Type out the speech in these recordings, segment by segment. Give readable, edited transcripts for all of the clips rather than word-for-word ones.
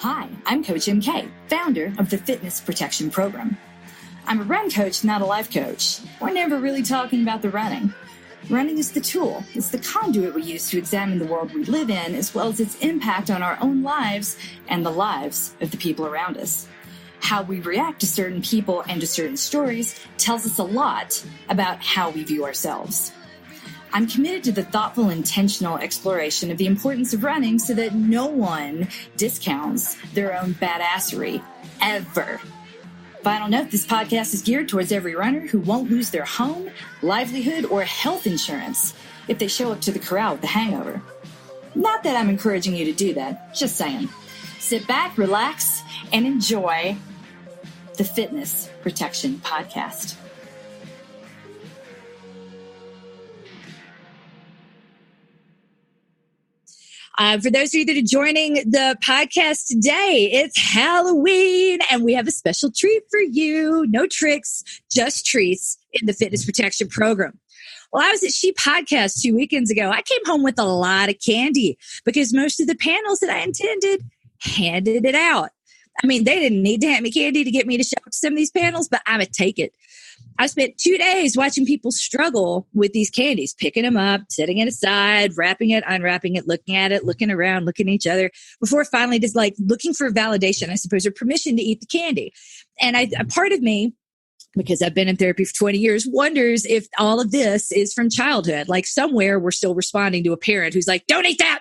Hi, I'm Coach MK, founder of the Fitness Protection Program. I'm a run coach, not a life coach. We're never really talking about the running. Running is the tool. It's the conduit we use to examine the world we live in, as well as its impact on our own lives and the lives of the people around us. How we react to certain people and to certain stories tells us a lot about how we view ourselves. I'm committed to the thoughtful, intentional exploration of the importance of running so that no one discounts their own badassery, ever. Final note, this podcast is geared towards every runner who won't lose their home, livelihood, or health insurance if they show up to the corral with a hangover. Not that I'm encouraging you to do that, just saying. Sit back, relax, and enjoy the Fitness Protection Podcast. For those of you that are joining the podcast today, it's Halloween and we have a special treat for you. No tricks, just treats in the Fitness Protection Program. Well, I was at She Podcast 2 weekends ago. I came home with a lot of candy because most of the panels that I attended handed it out. I mean, they didn't need to hand me candy to get me to show up to some of these panels, but I would take it. I spent 2 days watching people struggle with these candies, picking them up, setting it aside, wrapping it, unwrapping it, looking at it, looking around, looking at each other before finally just like looking for validation, I suppose, or permission to eat the candy. And a part of me, because I've been in therapy for 20 years, wonders if all of this is from childhood. Like somewhere we're still responding to a parent who's like, don't eat that.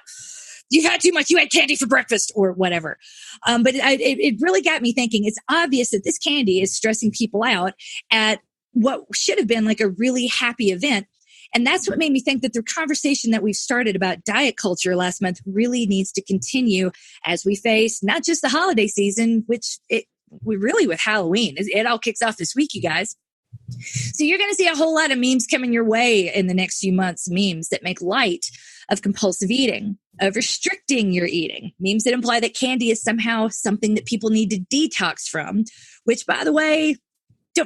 You've had too much. You had candy for breakfast or whatever. But it really got me thinking. It's obvious that this candy is stressing people out at what should have been like a really happy event. And that's what made me think that the conversation that we've started about diet culture last month really needs to continue as we face not just the holiday season, which we really with Halloween, it all kicks off this week, you guys. So you're going to see a whole lot of memes coming your way in the next few months, memes that make light of compulsive eating, of restricting your eating, memes that imply that candy is somehow something that people need to detox from, which, by the way,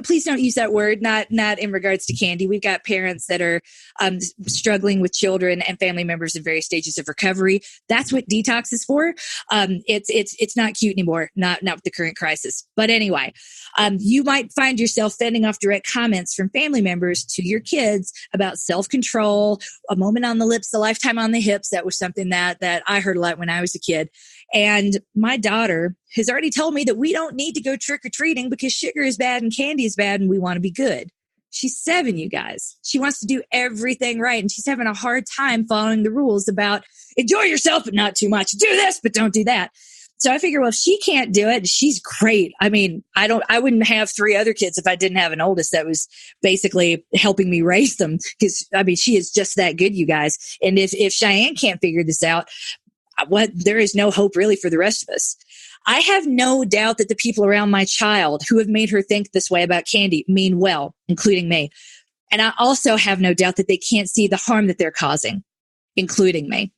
please don't use that word, not in regards to candy. We've got parents that are struggling with children and family members in various stages of recovery. That's what detox is for. It's not cute anymore, not with the current crisis. But anyway, you might find yourself fending off direct comments from family members to your kids about self-control, a moment on the lips, a lifetime on the hips. That was something that I heard a lot when I was a kid. And my daughter has already told me that we don't need to go trick-or-treating because sugar is bad and candy is bad and we want to be good. She's 7, you guys. She wants to do everything right. And she's having a hard time following the rules about enjoy yourself, but not too much. Do this, but don't do that. So I figure, well, if she can't do it, she's great. I mean, I wouldn't have 3 other kids if I didn't have an oldest that was basically helping me raise them. Because, I mean, she is just that good, you guys. And if Cheyenne can't figure this out, there is no hope really for the rest of us. I have no doubt that the people around my child who have made her think this way about candy mean well, including me. And I also have no doubt that they can't see the harm that they're causing, including me.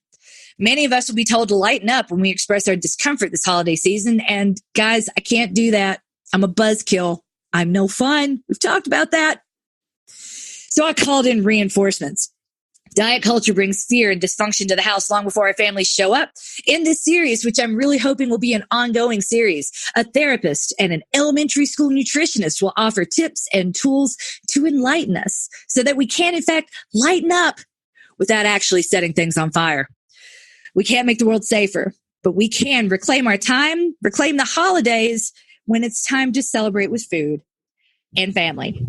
Many of us will be told to lighten up when we express our discomfort this holiday season. And guys, I can't do that. I'm a buzzkill. I'm no fun. We've talked about that. So I called in reinforcements. Diet culture brings fear and dysfunction to the house long before our families show up. In this series, which I'm really hoping will be an ongoing series, a therapist and an elementary school nutritionist will offer tips and tools to enlighten us so that we can, in fact, lighten up without actually setting things on fire. We can't make the world safer, but we can reclaim our time, reclaim the holidays when it's time to celebrate with food and family.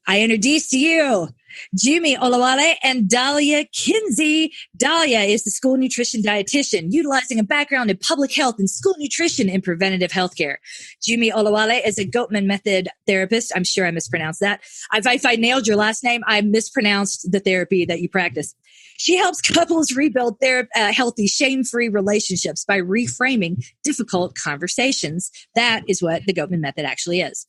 I introduce to you Jummy Olawale and Dalia Kinsey. Dalia is the School Nutrition Dietitian, utilizing a background in public health and school nutrition and preventative healthcare. Jummy Olawale is a Gottman Method Therapist. I'm sure I mispronounced that. If I nailed your last name, I mispronounced the therapy that you practice. She helps couples rebuild their healthy, shame-free relationships by reframing difficult conversations. That is what the Gottman Method actually is.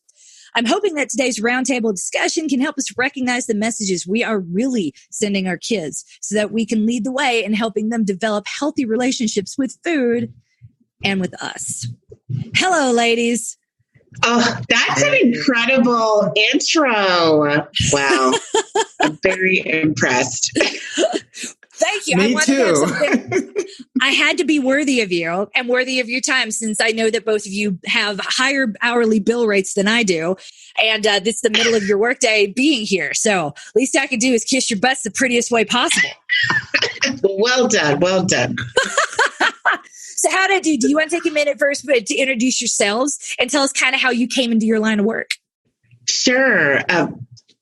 I'm hoping that today's roundtable discussion can help us recognize the messages we are really sending our kids so that we can lead the way in helping them develop healthy relationships with food and with us. Hello, ladies. Oh, that's an incredible intro. Wow. I'm very impressed. Thank you. Me too. I had to be worthy of you and worthy of your time, since I know that both of you have higher hourly bill rates than I do. And this is the middle of your workday being here. So least I can do is kiss your butts the prettiest way possible. Well done. Well done. So how do you want to take a minute first to introduce yourselves and tell us kind of how you came into your line of work? Sure.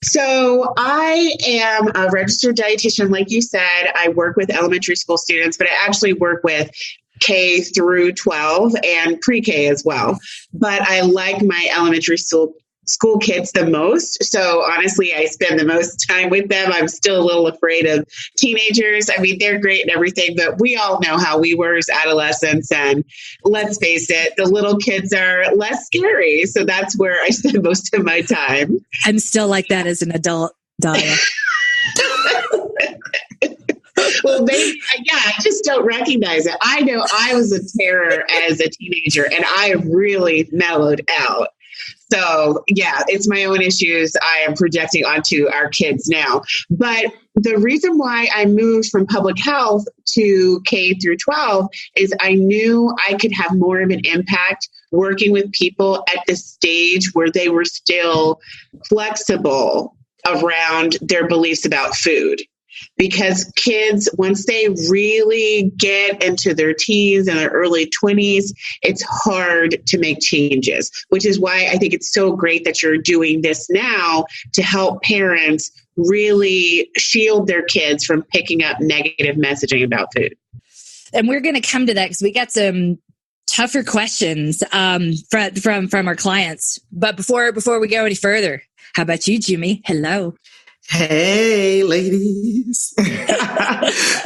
So I am a registered dietitian. Like you said, I work with elementary school students, but I actually work with K through 12 and pre-K as well. But I like my elementary school kids the most. So honestly, I spend the most time with them. I'm still a little afraid of teenagers. I mean, they're great and everything, but we all know how we were as adolescents. And let's face it, the little kids are less scary. So that's where I spend most of my time. I'm still like that as an adult, Dalia. Well, maybe, yeah, I just don't recognize it. I know I was a terror as a teenager, and I really mellowed out. So, yeah, it's my own issues I am projecting onto our kids now. But the reason why I moved from public health to K through 12 is I knew I could have more of an impact working with people at the stage where they were still flexible around their beliefs about food. Because kids, once they really get into their teens and their early 20s, it's hard to make changes, which is why I think it's so great that you're doing this now to help parents really shield their kids from picking up negative messaging about food. And we're going to come to that because we got some tougher questions from our clients. But before we go any further, how about you, Jimmy? Hello. Hey, ladies.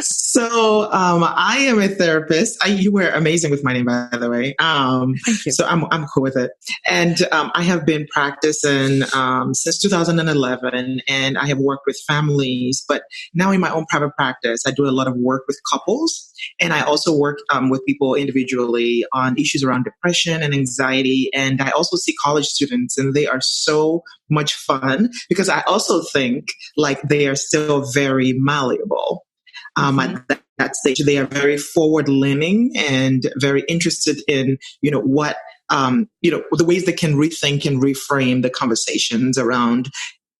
So I am a therapist. You were amazing with my name, by the way. Thank you. So I'm cool with it. And I have been practicing since 2011, and I have worked with families. But now in my own private practice, I do a lot of work with couples. And I also work with people individually on issues around depression and anxiety. And I also see college students, and they are so much fun because I also think like they are still very malleable. At that stage, they are very forward leaning and very interested in, what, the ways they can rethink and reframe the conversations around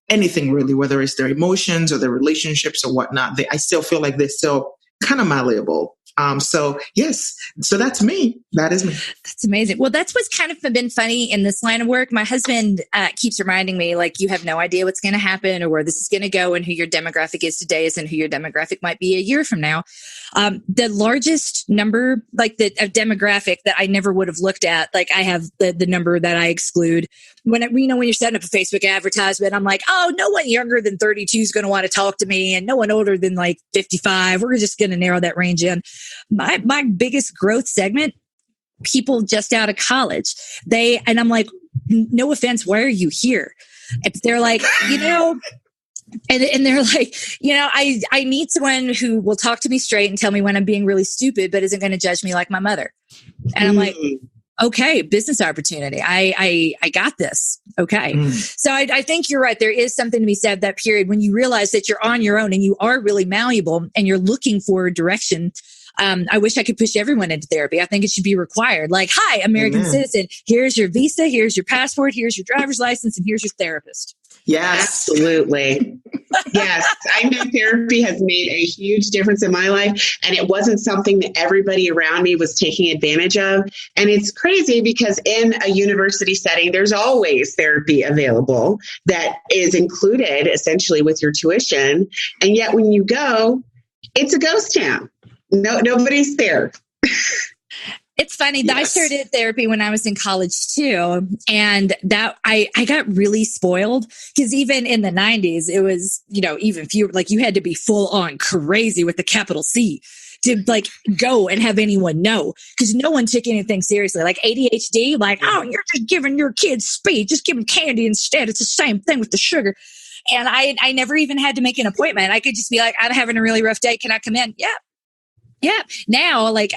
anything really, whether it's their emotions or their relationships or whatnot. I still feel like they're still kind of malleable. So that's me. That is me. That's amazing. Well, that's what's kind of been funny in this line of work. My husband keeps reminding me, like, you have no idea what's going to happen or where this is going to go, and who your demographic is today isn't who your demographic might be a year from now. The largest number, like of demographic that I never would have looked at, like I have the number that I exclude. When you're setting up a Facebook advertisement, I'm like, oh, no one younger than 32 is going to want to talk to me, and no one older than like 55. We're just going to narrow that range in. My biggest growth segment, people just out of college. And I'm like, no offense, why are you here? If they're like, and they're like, I need someone who will talk to me straight and tell me when I'm being really stupid, but isn't going to judge me like my mother. And I'm like, okay, business opportunity. I got this. Okay. So I think you're right. There is something to be said that period when you realize that you're on your own and you are really malleable and you're looking for direction. I wish I could push everyone into therapy. I think it should be required. Like, hi, American citizen. Here's your visa. Here's your passport. Here's your driver's license. And here's your therapist. Yes, absolutely. Yes. I know therapy has made a huge difference in my life, and it wasn't something that everybody around me was taking advantage of. And it's crazy because in a university setting, there's always therapy available that is included essentially with your tuition. And yet when you go, it's a ghost town. Nobody's there. It's funny that I started therapy when I was in college too. And that I got really spoiled because even in the 90s, it was, even fewer, like you had to be full on crazy with the capital C to like go and have anyone know, because no one took anything seriously. Like ADHD, like, oh, you're just giving your kids speed, just give them candy instead. It's the same thing with the sugar. And I never even had to make an appointment. I could just be like, I'm having a really rough day. Can I come in? Yeah. Yeah. Now, like,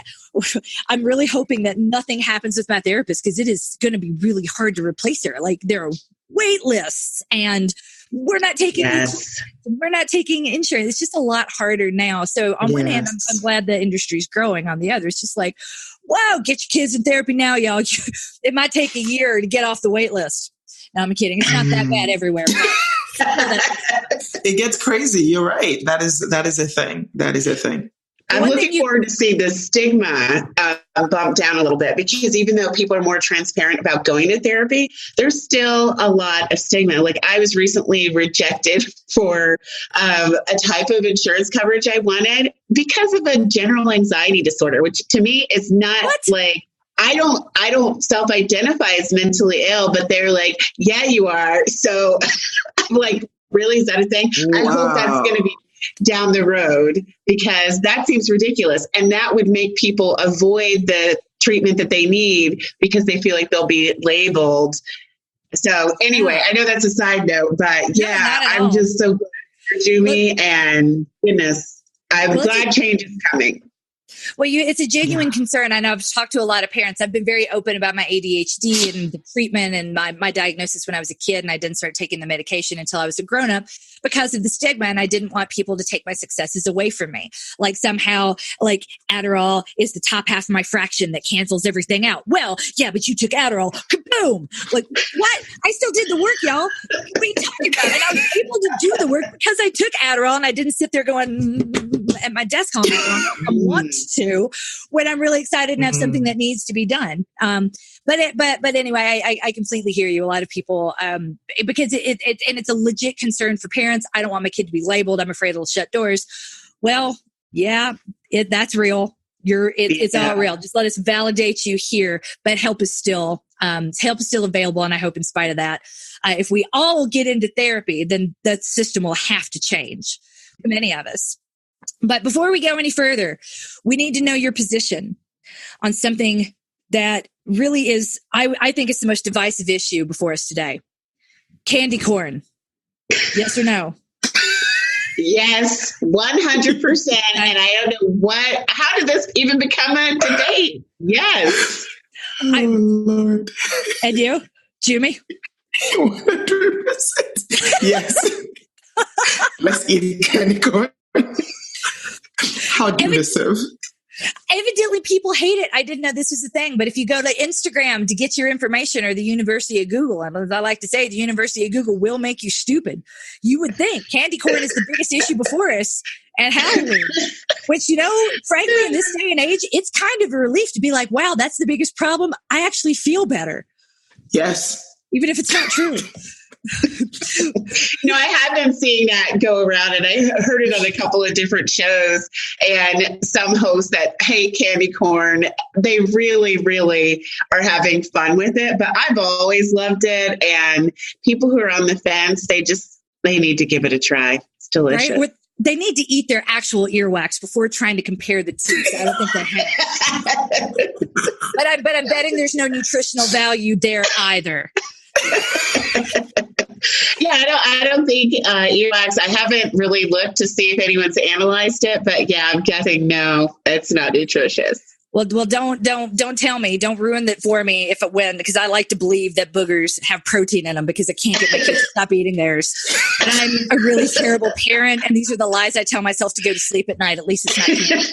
I'm really hoping that nothing happens with my therapist because it is going to be really hard to replace her. Like, there are wait lists and we're not taking Yes. we're not taking insurance. It's just a lot harder now. So on one hand, I'm glad the industry's growing. On the other, it's just like, wow, get your kids in therapy now, y'all. It might take a year to get off the wait list. No, I'm kidding. It's not that bad everywhere. It gets crazy. You're right. That is a thing. That is a thing. I'm looking forward to see the stigma bump down a little bit, because even though people are more transparent about going to therapy, there's still a lot of stigma. Like, I was recently rejected for a type of insurance coverage I wanted because of a general anxiety disorder, which to me is not like, I don't self-identify as mentally ill, but they're like, yeah, you are. So I'm like, really? Is that a thing? Wow. I hope that's going to be down the road, because that seems ridiculous. And that would make people avoid the treatment that they need because they feel like they'll be labeled. So anyway, I know that's a side note, but I'm just so glad for Jummy, and goodness, I'm glad change is coming. Well, it's a genuine concern. I know I've talked to a lot of parents. I've been very open about my ADHD and the treatment and my diagnosis when I was a kid, and I didn't start taking the medication until I was a grown-up because of the stigma, and I didn't want people to take my successes away from me. Like somehow, like Adderall is the top half of my fraction that cancels everything out. Well, yeah, but you took Adderall. Kaboom! Like, what? I still did the work, y'all. What are you talking about? And I was able to do the work because I took Adderall, and I didn't sit there going at my desk all night long. I want to, when I'm really excited and have something that needs to be done. But anyway, I completely hear you. A lot of people, because it's a legit concern for parents. I don't want my kid to be labeled. I'm afraid it'll shut doors. Well, yeah, that's real. It's all real. Just let us validate you here, but help is still available. And I hope in spite of that, if we all get into therapy, then that system will have to change for many of us. But before we go any further, we need to know your position on something that really is, I think it's the most divisive issue before us today. Candy corn. Yes or no? Yes, 100%. And I don't know how did this even become a debate? Yes. Oh, Lord. And you, Jummy? 100%. Yes. Let's eat candy corn. How divisive. Evidently, people hate it. I didn't know this was a thing. But if you go to Instagram to get your information, or the University of Google, and as I like to say, the University of Google will make you stupid. You would think candy corn is the biggest issue before us, and Halloween, which, frankly, in this day and age, it's kind of a relief to be like, wow, that's the biggest problem. I actually feel better. Yes. Even if it's not true. I have been seeing that go around, and I heard it on a couple of different shows, and some hosts that hate candy corn, they really, really are having fun with it. But I've always loved it. And people who are on the fence, they need to give it a try. It's delicious. Right? They need to eat their actual earwax before trying to compare the two. I don't think they have. But I'm betting there's no nutritional value there either. Yeah, I don't think earwax. I haven't really looked to see if anyone's analyzed it, but yeah, I'm guessing no, it's not nutritious. Well, don't tell me. Don't ruin it for me if it wins, because I like to believe that boogers have protein in them, because I can't get my kids to stop eating theirs. And I'm a really terrible parent, and these are the lies I tell myself to go to sleep at night. At least it's not candy.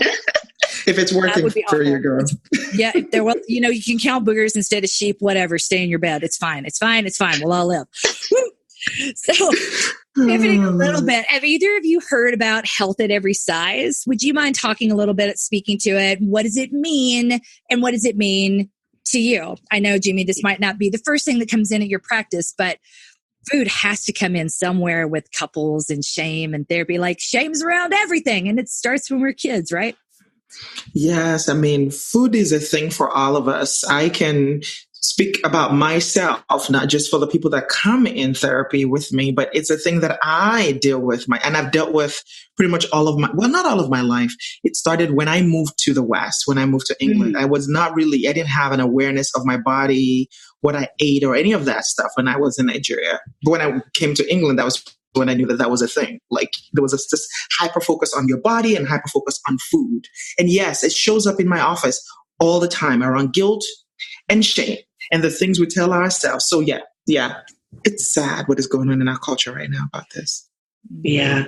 If it's working for you, girl. Yeah, you can count boogers instead of sheep, whatever. Stay in your bed. It's fine. It's fine. It's fine. We'll all live. So, pivoting a little bit, have either of you heard about health at every size? Would you mind talking a little bit, speaking to it? What does it mean? And what does it mean to you? I know, Jimmy, this might not be the first thing that comes in at your practice, but food has to come in somewhere with couples and shame and therapy. Like, shame's around everything, and it starts when we're kids, right? Yes, I mean, food is a thing for all of us. I can speak about myself, not just for the people that come in therapy with me, but it's a thing that I deal with. And I've dealt with pretty much not all of my life. It started when I moved to the West, when I moved to England. I didn't have an awareness of my body, what I ate, or any of that stuff when I was in Nigeria. But when I came to England, that was when I knew that was a thing. Like, there was this hyper focus on your body and hyper focus on food. And yes, it shows up in my office all the time around guilt and shame and the things we tell ourselves. So yeah, It's sad what is going on in our culture right now about this. Yeah.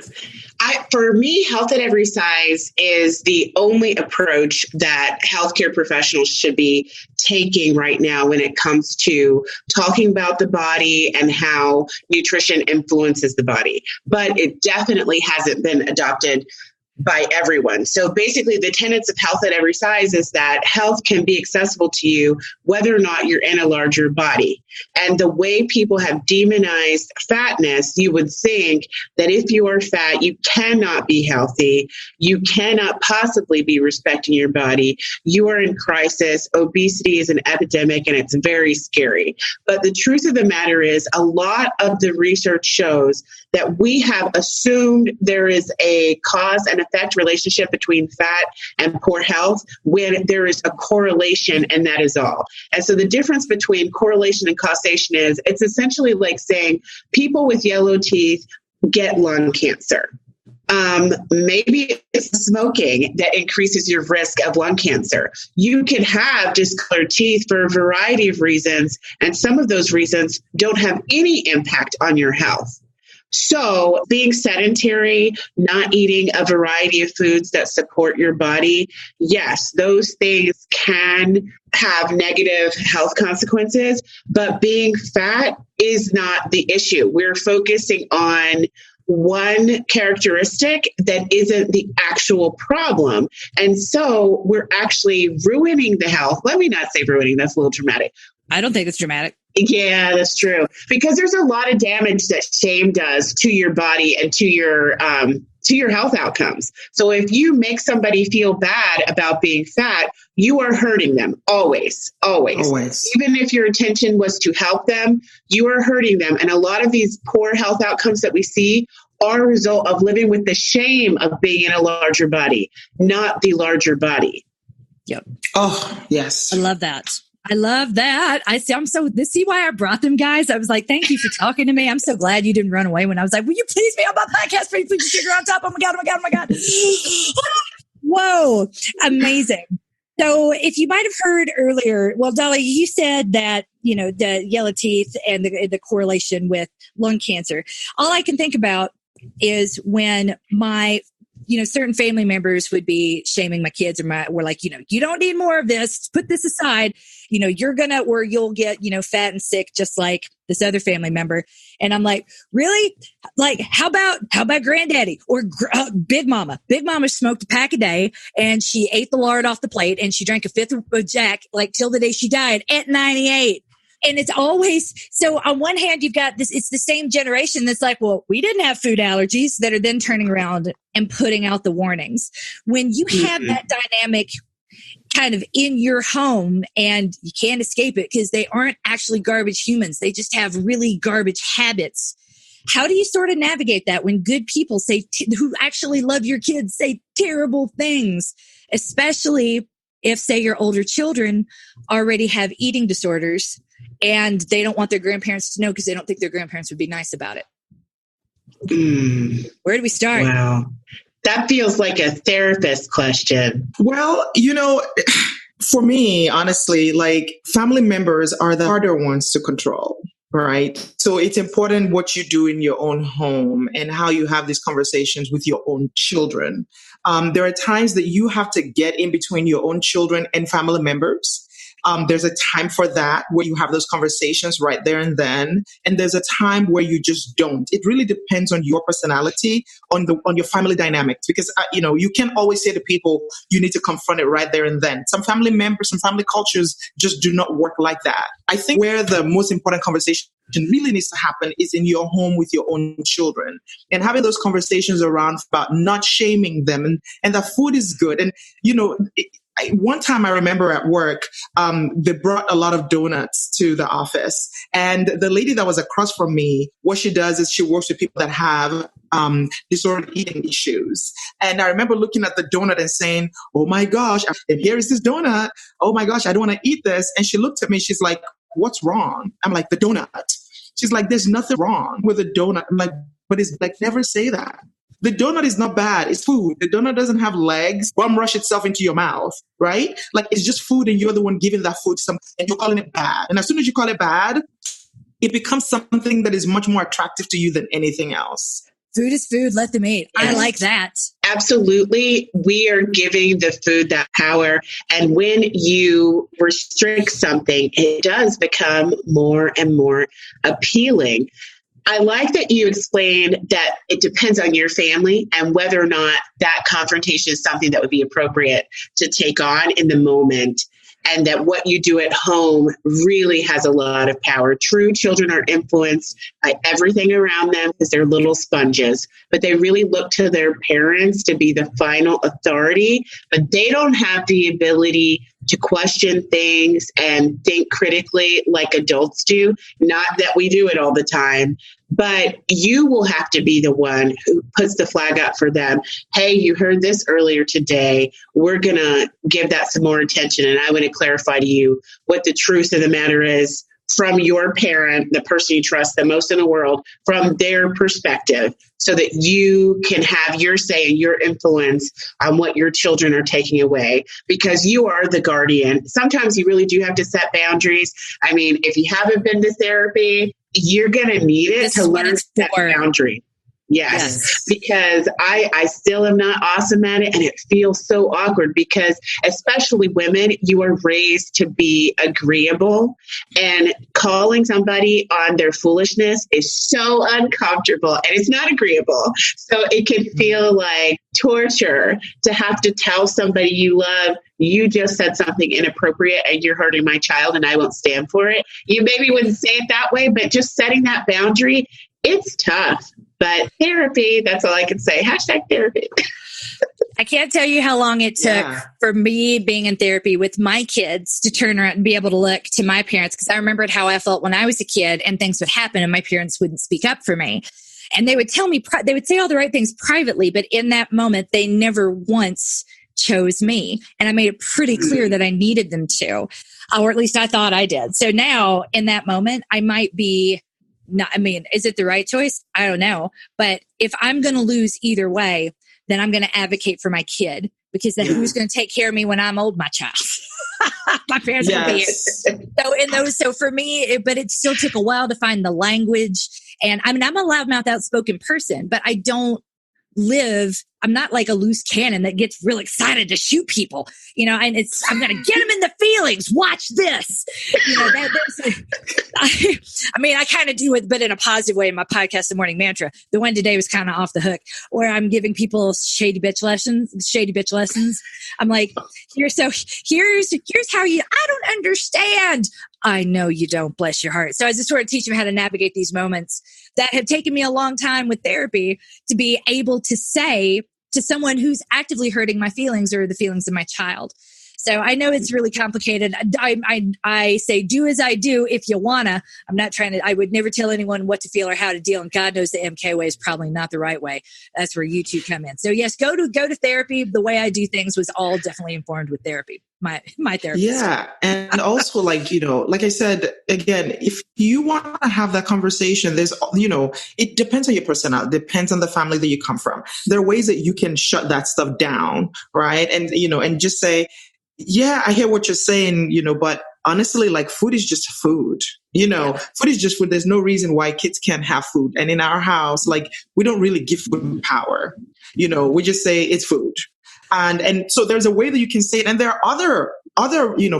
For me, health at every size is the only approach that healthcare professionals should be taking right now when it comes to talking about the body and how nutrition influences the body. But it definitely hasn't been adopted by everyone. So basically, the tenets of health at every size is that health can be accessible to you whether or not you're in a larger body. And the way people have demonized fatness, you would think that if you are fat, you cannot be healthy. You cannot possibly be respecting your body. You are in crisis. Obesity is an epidemic, and it's very scary. But the truth of the matter is, a lot of the research shows that we have assumed there is a cause and effect relationship between fat and poor health when there is a correlation, and that is all. And so the difference between correlation and causation is it's essentially like saying people with yellow teeth get lung cancer. Maybe it's smoking that increases your risk of lung cancer. You can have discolored teeth for a variety of reasons, and some of those reasons don't have any impact on your health. So being sedentary, not eating a variety of foods that support your body, yes, those things can have negative health consequences, but being fat is not the issue. We're focusing on one characteristic that isn't the actual problem. And so we're actually ruining the health. Let me not say ruining, that's a little dramatic. I don't think it's dramatic. Yeah, that's true. Because there's a lot of damage that shame does to your body and to your health outcomes. So if you make somebody feel bad about being fat, you are hurting them always. Even if your intention was to help them, you are hurting them. And a lot of these poor health outcomes that we see are a result of living with the shame of being in a larger body, not the larger body. Yep. Oh, yes. I love that. See why I brought them, guys. I was like, thank you for talking to me. I'm so glad you didn't run away when I was like, will you please be on my podcast? Please put your sugar on top. Oh my God. Whoa. Amazing. So if you might have heard earlier, well, Dalia, you said that, the yellow teeth and the correlation with lung cancer. All I can think about is when my certain family members would be shaming my kids we're like, you don't need more of this. Put this aside. You'll get, fat and sick, just like this other family member. And I'm like, really? Like, how about granddaddy or Big Mama? Big Mama smoked a pack a day and she ate the lard off the plate and she drank a fifth of Jack, like till the day she died at 98. And it's always, so on one hand, you've got this, it's the same generation that's like, well, we didn't have food allergies, that are then turning around and putting out the warnings. When you have that dynamic kind of in your home and you can't escape it because they aren't actually garbage humans, they just have really garbage habits. How do you sort of navigate that when good people who actually love your kids say terrible things, especially if, say, your older children already have eating disorders and they don't want their grandparents to know because they don't think their grandparents would be nice about it? Where do we start? Wow. That feels like a therapist question. Well, for me, honestly, like family members are the harder ones to control. Right. So it's important what you do in your own home and how you have these conversations with your own children. There are times that you have to get in between your own children and family members. There's a time for that where you have those conversations right there and then. And there's a time where you just don't. It really depends on your personality, on your family dynamics, because, you can't always say to people, you need to confront it right there and then. Some family members, some family cultures just do not work like that. I think where the most important conversation really needs to happen is in your home with your own children and having those conversations around about not shaming them and that food is good. And, one time I remember at work, they brought a lot of donuts to the office, and the lady that was across from me, what she does is she works with people that have disordered eating issues. And I remember looking at the donut and saying, oh my gosh, and here is this donut. Oh my gosh, I don't want to eat this. And she looked at me, she's like, what's wrong? I'm like, the donut. She's like, there's nothing wrong with a donut. I'm like, but it's like, never say that. The donut is not bad. It's food. The donut doesn't have legs. Bum rush itself into your mouth, right? Like, it's just food and you're the one giving that food to and you're calling it bad. And as soon as you call it bad, it becomes something that is much more attractive to you than anything else. Food is food. Let them eat. Yes. I like that. Absolutely. We are giving the food that power. And when you restrict something, it does become more and more appealing. I like that you explained that it depends on your family and whether or not that confrontation is something that would be appropriate to take on in the moment. And that what you do at home really has a lot of power. True children are influenced by everything around them because they're little sponges, but they really look to their parents to be the final authority, but they don't have the ability to question things and think critically like adults do. Not that we do it all the time, but you will have to be the one who puts the flag up for them. Hey, you heard this earlier today. We're going to give that some more attention. And I want to clarify to you what the truth of the matter is from your parent, the person you trust the most in the world, from their perspective, so that you can have your say and your influence on what your children are taking away, because you are the guardian. Sometimes you really do have to set boundaries. I mean, if you haven't been to therapy, you're going to need it to learn that boundary. Yes, because I still am not awesome at it. And it feels so awkward because especially women, you are raised to be agreeable, and calling somebody on their foolishness is so uncomfortable and it's not agreeable. So it can feel like torture to have to tell somebody you love, you just said something inappropriate and you're hurting my child and I won't stand for it. You maybe wouldn't say it that way, but just setting that boundary, it's tough. But therapy, that's all I can say. #therapy. I can't tell you how long it took for me being in therapy with my kids to turn around and be able to look to my parents, because I remembered how I felt when I was a kid and things would happen and my parents wouldn't speak up for me. And they would tell me, they would say all the right things privately, but in that moment, they never once chose me. And I made it pretty clear that I needed them to, or at least I thought I did. So now in that moment, I might be not, I mean, is it the right choice? I don't know. But if I'm going to lose either way, then I'm going to advocate for my kid, because then who's going to take care of me when I'm old? My child. My parents will be here. So for me, but it still took a while to find the language. And I mean, I'm a loudmouth, outspoken person, but I don't I'm not like a loose cannon that gets real excited to shoot people, and I'm going to get them in the feelings. Watch this. I kind of do it, but in a positive way in my podcast, The Morning Mantra. The one today was kind of off the hook, where I'm giving people shady bitch lessons. I'm like, here's how I don't understand. I know you don't, bless your heart. So I just sort of teach them how to navigate these moments that have taken me a long time with therapy to be able to say to someone who's actively hurting my feelings or the feelings of my child. So I know it's really complicated. I say, do as I do if you wanna. I'm not trying to, I would never tell anyone what to feel or how to deal. And God knows the MK way is probably not the right way. That's where you two come in. So yes, go to therapy. The way I do things was all definitely informed with therapy. My therapist. Yeah. And also like I said, again, if you want to have that conversation, there's, it depends on your personality, depends on the family that you come from. There are ways that you can shut that stuff down, right? And, and just say, yeah, I hear what you're saying, but honestly, like food is just food, food is just food. There's no reason why kids can't have food. And in our house, like we don't really give food power, we just say it's food. And so there's a way that you can say it. And there are other,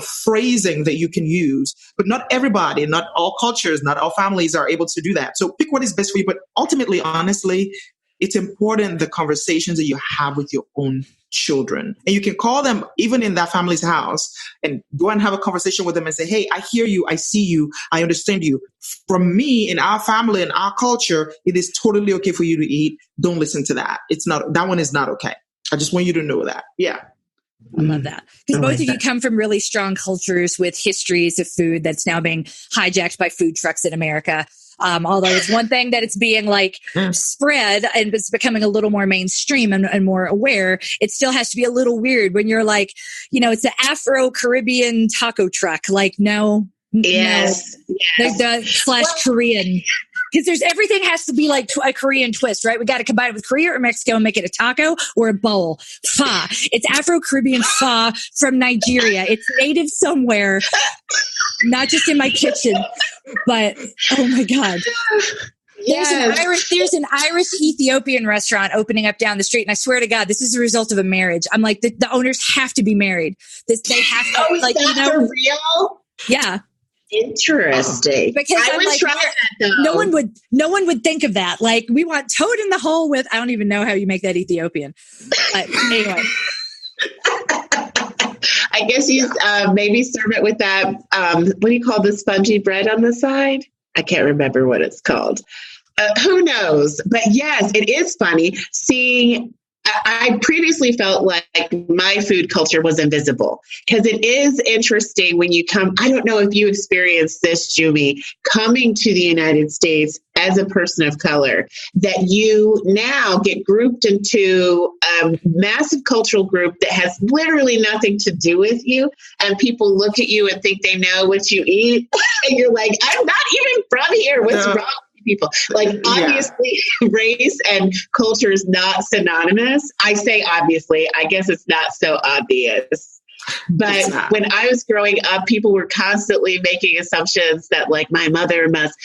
phrasing that you can use, but not everybody, not all cultures, not all families are able to do that. So pick what is best for you. But ultimately, honestly, it's important the conversations that you have with your own children. And you can call them even in that family's house and go and have a conversation with them and say, hey, I hear you. I see you. I understand you. From me, in our family, in our culture, it is totally okay for you to eat. Don't listen to that. That one is not okay. I just want you to know that. Yeah. I love that. Because both of you come from really strong cultures with histories of food that's now being hijacked by food trucks in America. Although it's one thing that it's being like spread and it's becoming a little more mainstream and more aware, it still has to be a little weird when you're like, it's an Afro-Caribbean taco truck. Like, no. Yes. Korean. Because everything has to be like a Korean twist, right? We got to combine it with Korea or Mexico and make it a taco or a bowl. Pho. It's Afro-Caribbean pho from Nigeria. It's native somewhere, not just in my kitchen. But oh my God. There's an Irish Ethiopian restaurant opening up down the street. And I swear to God, this is a result of a marriage. I'm like, the owners have to be married. They have to, oh, like, is that for real? Yeah. Interesting. Because I would try that though. No one would think of that. Like, we want toad in the hole with, I don't even know how you make that Ethiopian. But anyway. I guess you maybe serve it with that, what do you call the spongy bread on the side? I can't remember what it's called. Who knows? But yes, it is funny seeing. I previously felt like my food culture was invisible, because it is interesting when you come. I don't know if you experienced this, Jummy, coming to the United States as a person of color, that you now get grouped into a massive cultural group that has literally nothing to do with you. And people look at you and think they know what you eat. And you're like, I'm not even from here. What's wrong? People like, obviously race and culture is not synonymous. I say obviously, I guess it's not so obvious. But when I was growing up, people were constantly making assumptions that like my mother must,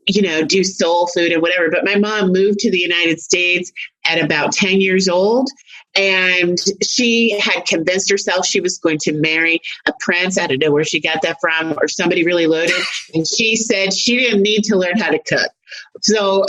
do soul food and whatever. But my mom moved to the United States at about 10 years old. And she had convinced herself she was going to marry a prince. I don't know where she got that from, or somebody really loaded. And she said she didn't need to learn how to cook. So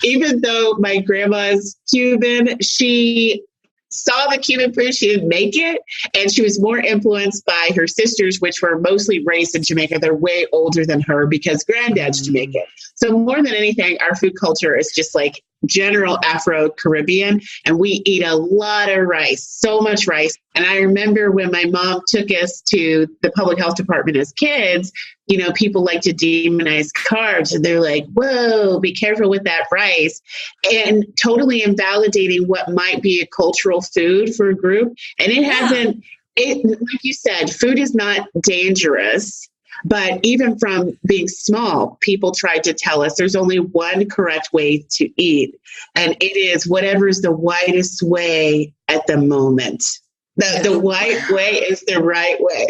even though my grandma's Cuban, she saw the Cuban food, she didn't make it. And she was more influenced by her sisters, which were mostly raised in Jamaica. They're way older than her because granddad's Jamaican. So more than anything, our food culture is just like general Afro-Caribbean. And we eat a lot of rice, so much rice. And I remember when my mom took us to the public health department as kids, people like to demonize carbs, and they're like, whoa, be careful with that rice, and totally invalidating what might be a cultural food for a group. And it hasn't, like you said, food is not dangerous. But even from being small, people tried to tell us there's only one correct way to eat. And it is whatever is the widest way at the moment. The white way is the right way.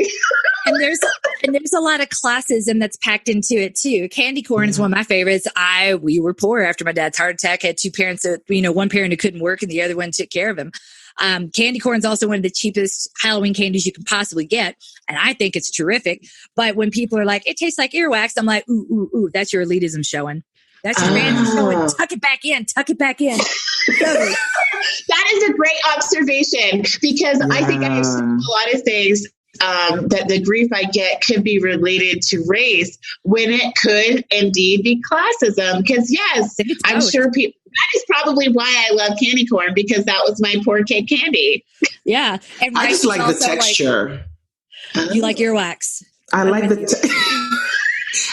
And there's a lot of classism that's packed into it too. Candy corn is one of my favorites. We were poor after my dad's heart attack. Had two parents that, one parent who couldn't work and the other one took care of him. Candy corn is also one of the cheapest Halloween candies you can possibly get. And I think it's terrific. But when people are like, it tastes like earwax, I'm like, ooh, that's your elitism showing. That's your random showing. Tuck it back in. Totally. That is a great observation, because I think I have a lot of things that the grief I get could be related to race, when it could indeed be classism. Because yes, I'm sure people, that is probably why I love candy corn, because that was my poor kid candy. Yeah. And I just like the texture. You like earwax. I like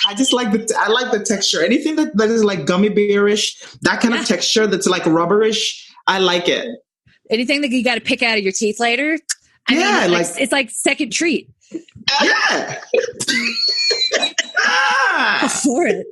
I just like I like the texture. Anything that is like gummy bearish, that kind of texture that's like rubberish, I like it. Anything that you got to pick out of your teeth later. I mean, it's like second treat. Yeah. For it.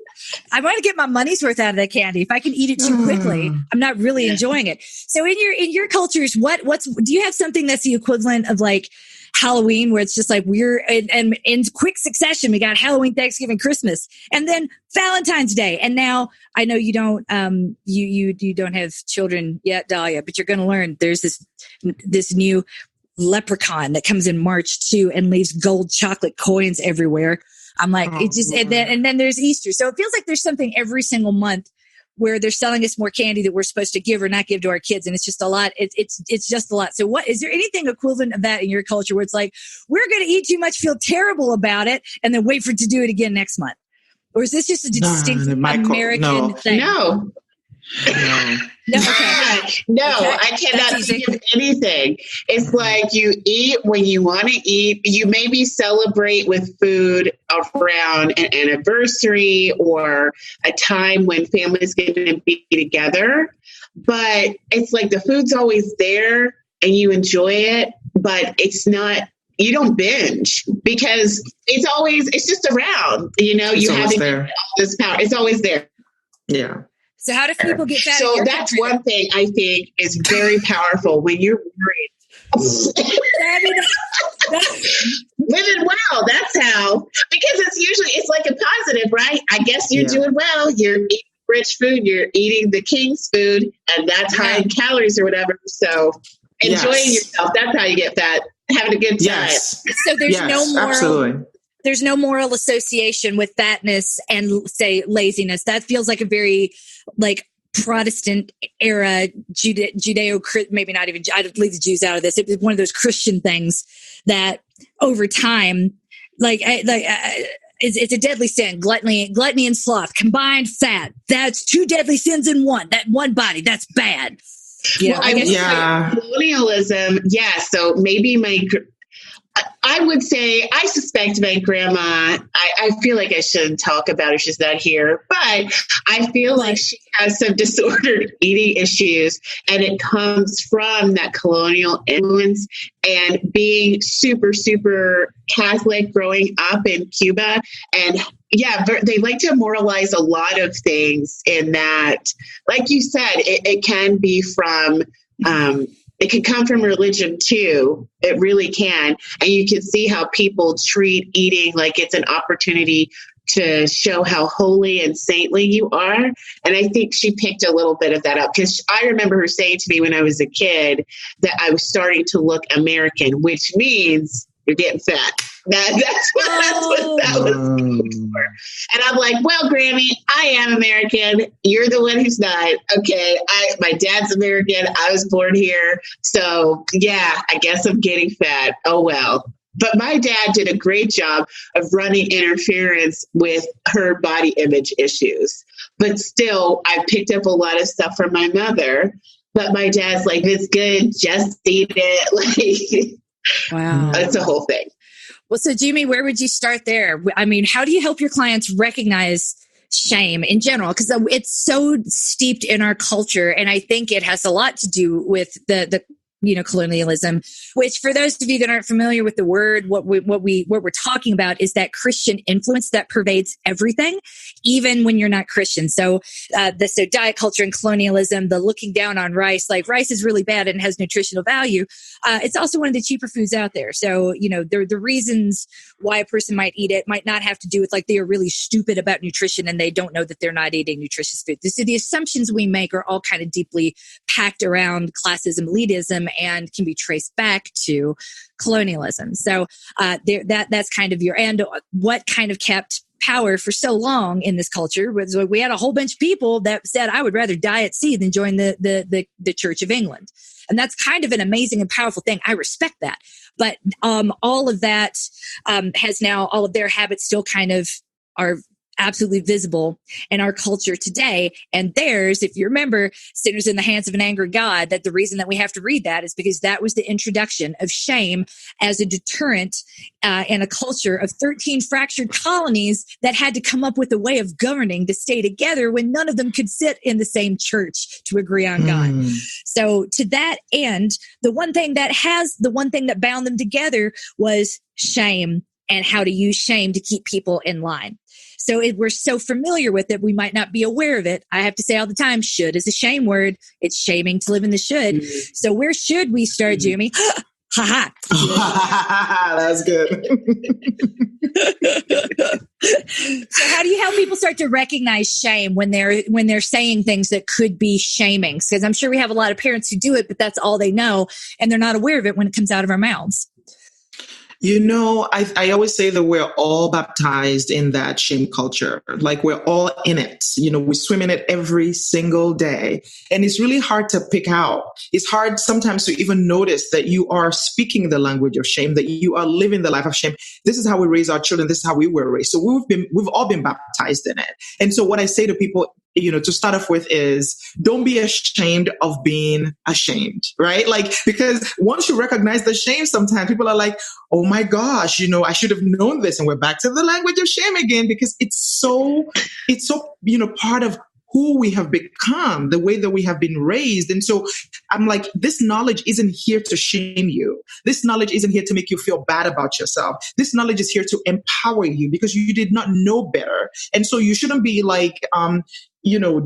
I want to get my money's worth out of that candy. If I can eat it too quickly, I'm not really enjoying it. So in your cultures, do you have something that's the equivalent of like Halloween, where it's just like we're in quick succession? We got Halloween, Thanksgiving, Christmas, and then Valentine's Day. And now I know you don't you don't have children yet, Dalia, but you're going to learn. There's this new leprechaun that comes in March too and leaves gold chocolate coins everywhere. I'm like, and then there's Easter. So it feels like there's something every single month where they're selling us more candy that we're supposed to give or not give to our kids. And it's just a lot. It's just a lot. So is there anything equivalent of that in your culture where it's like, we're going to eat too much, feel terrible about it, and then wait for it to do it again next month? Or is this just a distinct American thing? No. I cannot think of anything. It's like you eat when you want to eat. You maybe celebrate with food around an anniversary or a time when family's going to be together. But it's like the food's always there and you enjoy it, but it's not. You don't binge because it's just around. You have all this power. It's always there. Yeah. So how do people get that? So that's one thing I think is very powerful when you're worried. Living well, that's how. Because it's like a positive, right? I guess you're doing well. You're eating rich food. You're eating the king's food, and that's high in calories or whatever. So enjoying yourself. That's how you get fat. Having a good time. Yes. So there's absolutely. There's no moral association with fatness and, say, laziness. That feels like a very like Protestant era Judeo, maybe not even, I'd leave the Jews out of this. It was one of those Christian things that over time, it's a deadly sin. Gluttony and sloth, combined fat. That's two deadly sins in one. That one body, that's bad. Well, I guess colonialism. Yeah. So maybe I would say, I suspect my grandma, I feel like I shouldn't talk about her. She's not here, but I feel like she has some disordered eating issues, and it comes from that colonial influence and being super, super Catholic growing up in Cuba. And they like to moralize a lot of things in that, like you said, it can be from, it can come from religion too. It really can. And you can see how people treat eating like it's an opportunity to show how holy and saintly you are. And I think she picked a little bit of that up, because I remember her saying to me when I was a kid that I was starting to look American, which means you're getting fat. That's what that was for. And I'm like, well, Grammy, I am American. You're the one who's not. Okay. My dad's American. I was born here. So yeah, I guess I'm getting fat. Oh, well. But my dad did a great job of running interference with her body image issues. But still, I picked up a lot of stuff from my mother. But my dad's like, it's good. Just eat it. Wow. It's a whole thing. Well, so Jimmy, where would you start there? I mean, how do you help your clients recognize shame in general? Because it's so steeped in our culture. And I think it has a lot to do with the colonialism, which for those of you that aren't familiar with the word, what we're talking about is that Christian influence that pervades everything, even when you're not Christian. So diet culture and colonialism, the looking down on rice, like rice is really bad and has nutritional value. It's also one of the cheaper foods out there. So, the reasons why a person might eat it might not have to do with like they are really stupid about nutrition and they don't know that they're not eating nutritious food. So the assumptions we make are all kind of deeply packed around classism, elitism, and can be traced back to colonialism. So that's kind of and what kind of kept power for so long in this culture was we had a whole bunch of people that said, I would rather die at sea than join the Church of England. And that's kind of an amazing and powerful thing. I respect that. But all of that has now, all of their habits still kind of are absolutely visible in our culture today. And theirs, if you remember, Sinners in the Hands of an Angry God, that the reason that we have to read that is because that was the introduction of shame as a deterrent in a culture of 13 fractured colonies that had to come up with a way of governing to stay together when none of them could sit in the same church to agree on God. So to that end, the one thing that bound them together was shame and how to use shame to keep people in line. So we're so familiar with it, we might not be aware of it. I have to say all the time, should is a shame word. It's shaming to live in the should. So where should we start, Jimmy? Ha ha. That's good. So how do you help people start to recognize shame when they're saying things that could be shaming? Because I'm sure we have a lot of parents who do it, but that's all they know. And they're not aware of it when it comes out of our mouths. I always say that we're all baptized in that shame culture. Like we're all in it. We swim in it every single day. And it's really hard to pick out. It's hard sometimes to even notice that you are speaking the language of shame, that you are living the life of shame. This is how we raise our children. This is how we were raised. So we've all been baptized in it. And so what I say to people, to start off with is don't be ashamed of being ashamed, right? Like, because once you recognize the shame, sometimes people are like, oh my gosh, I should have known this. And we're back to the language of shame again, because it's so, part of who we have become, the way that we have been raised. And so I'm like, this knowledge isn't here to shame you. This knowledge isn't here to make you feel bad about yourself. This knowledge is here to empower you because you did not know better. And so you shouldn't be like,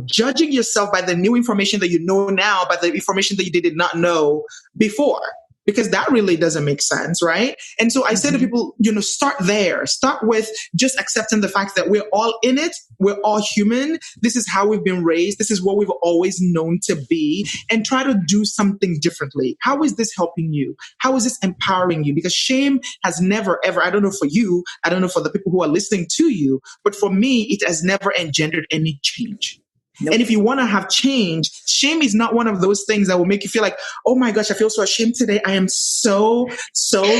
judging yourself by the new information that you know now, by the information that you did not know before. Because that really doesn't make sense, right? And so I say to people, start there. Start with just accepting the fact that we're all in it. We're all human. This is how we've been raised. This is what we've always known to be. And try to do something differently. How is this helping you? How is this empowering you? Because shame has never, ever, I don't know for you, I don't know for the people who are listening to you, but for me, it has never engendered any change. Nope. And if you want to have change, shame is not one of those things that will make you feel like, oh my gosh, I feel so ashamed today. I am so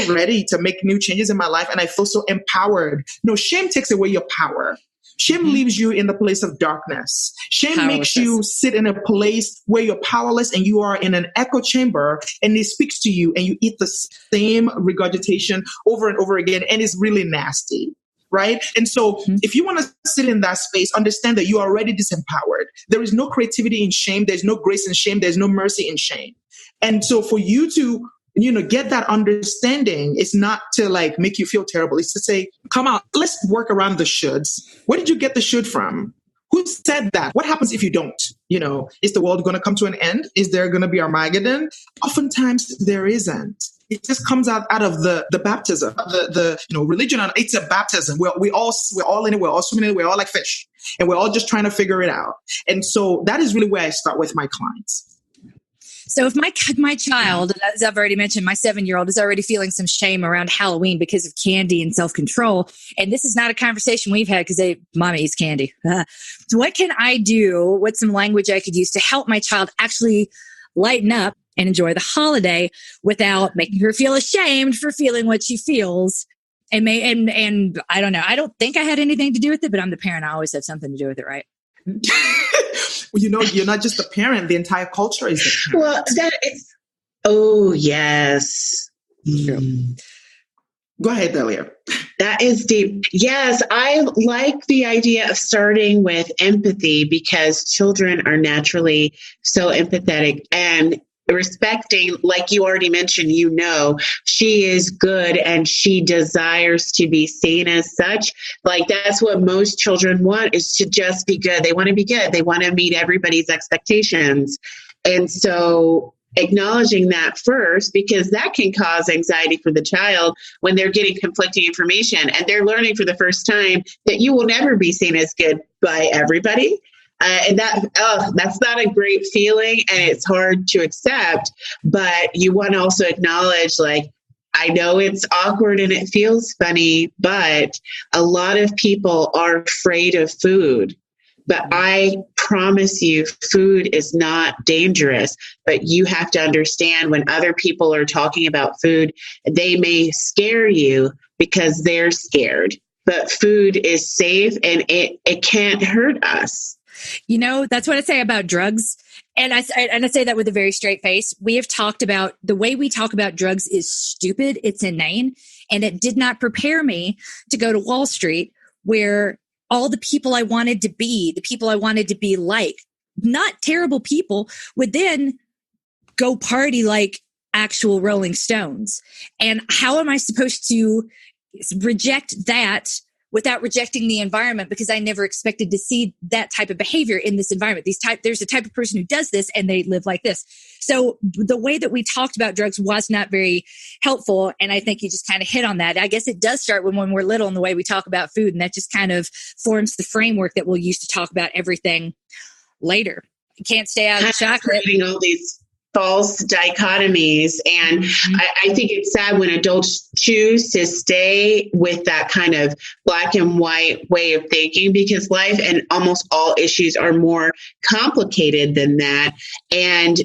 ready to make new changes in my life. And I feel so empowered. No, shame takes away your power. Shame leaves you in the place of darkness. Shame makes you sit in a place where you're powerless and you are in an echo chamber, and it speaks to you and you eat the same regurgitation over and over again. And it's really nasty. Right? And so if you want to sit in that space, understand that you are already disempowered. There is no creativity in shame. There's no grace in shame. There's no mercy in shame. And so for you to, get that understanding, it's not to like make you feel terrible. It's to say, come on, let's work around the shoulds. Where did you get the should from? Who said that? What happens if you don't? Is the world going to come to an end? Is there going to be Armageddon? Oftentimes there isn't. It just comes out of the baptism, the religion. It's a baptism. We're all in it. We're all swimming in it. We're all like fish, and we're all just trying to figure it out. And so that is really where I start with my clients. So if my child, as I've already mentioned, my 7-year-old is already feeling some shame around Halloween because of candy and self-control, and this is not a conversation we've had because mommy eats candy. So what can I do? What's some language I could use to help my child actually lighten up and enjoy the holiday without making her feel ashamed for feeling what she feels? And I don't know. I don't think I had anything to do with it, but I'm the parent. I always have something to do with it, right? You're not just the parent. The entire culture is the parent. Well, that is. Oh, yes. Go ahead, Dalia. That is deep. Yes, I like the idea of starting with empathy because children are naturally so empathetic and respecting, like you already mentioned, she is good and she desires to be seen as such. Like that's what most children want, is to just be good. They want to be good. They want to meet everybody's expectations. And so acknowledging that first, because that can cause anxiety for the child when they're getting conflicting information and they're learning for the first time that you will never be seen as good by everybody. And that's not a great feeling, and it's hard to accept, but you want to also acknowledge, like, I know it's awkward and it feels funny, but a lot of people are afraid of food. But I promise you, food is not dangerous, but you have to understand when other people are talking about food, they may scare you because they're scared, but food is safe and it can't hurt us. That's what I say about drugs. And I say that with a very straight face. We have talked about the way we talk about drugs is stupid. It's inane. And it did not prepare me to go to Wall Street, where all the people I wanted to be, the people I wanted to be like, not terrible people, would then go party like actual Rolling Stones. And how am I supposed to reject that without rejecting the environment? Because I never expected to see that type of behavior in this environment. There's a type of person who does this and they live like this. So the way that we talked about drugs was not very helpful. And I think you just kind of hit on that. I guess it does start when we're little in the way we talk about food. And that just kind of forms the framework that we'll use to talk about everything later. You can't stay out of chocolate. Creating all these false dichotomies. And I think it's sad when adults choose to stay with that kind of black and white way of thinking, because life and almost all issues are more complicated than that. And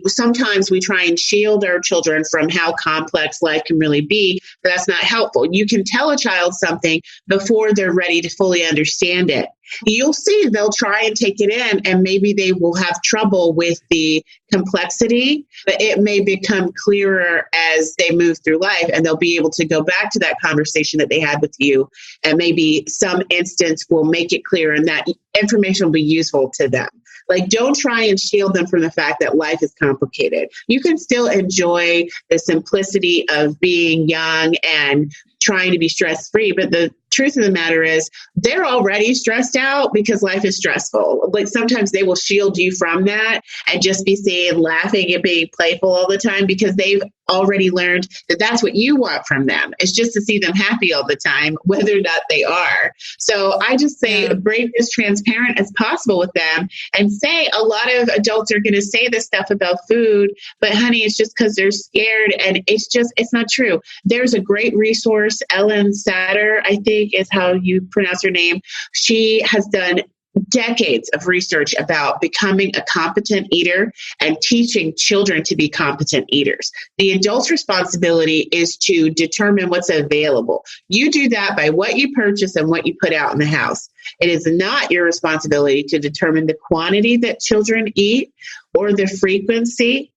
sometimes we try and shield our children from how complex life can really be, but that's not helpful. You can tell a child something before they're ready to fully understand it. You'll see they'll try and take it in, and maybe they will have trouble with the complexity, but it may become clearer as they move through life, and they'll be able to go back to that conversation that they had with you, and maybe some instance will make it clear and that information will be useful to them. Like, don't try and shield them from the fact that life is complicated. You can still enjoy the simplicity of being young and trying to be stress-free. But the truth of the matter is they're already stressed out because life is stressful. Like sometimes they will shield you from that and just be seen laughing and being playful all the time because they've already learned that that's what you want from them. It's just to see them happy all the time, whether or not they are. So I just say, break as transparent as possible with them and say a lot of adults are going to say this stuff about food, but honey, it's just because they're scared. And it's not true. There's a great resource, Ellen Satter, I think is how you pronounce her name. She has done decades of research about becoming a competent eater and teaching children to be competent eaters. The adult's responsibility is to determine what's available. You do that by what you purchase and what you put out in the house. It is not your responsibility to determine the quantity that children eat or the frequency,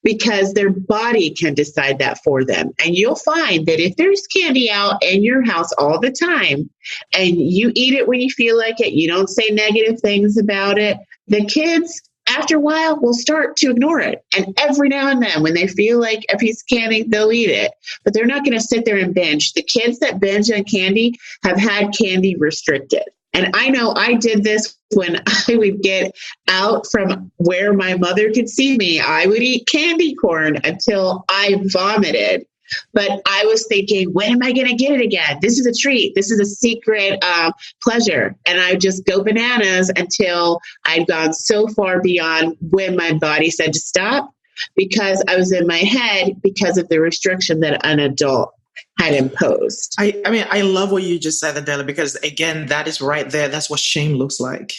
because their body can decide that for them. And you'll find that if there's candy out in your house all the time and you eat it when you feel like it, you don't say negative things about it, the kids, after a while, will start to ignore it. And every now and then, when they feel like a piece of candy, they'll eat it. But they're not going to sit there and binge. The kids that binge on candy have had candy restricted. And I know I did this when I would get out from where my mother could see me. I would eat candy corn until I vomited. But I was thinking, when am I going to get it again? This is a treat. This is a secret pleasure. And I would just go bananas until I'd gone so far beyond when my body said to stop, because I was in my head because of the restriction that an adult had imposed. I mean, I love what you just said, Dalia, because again, that is right there. That's what shame looks like.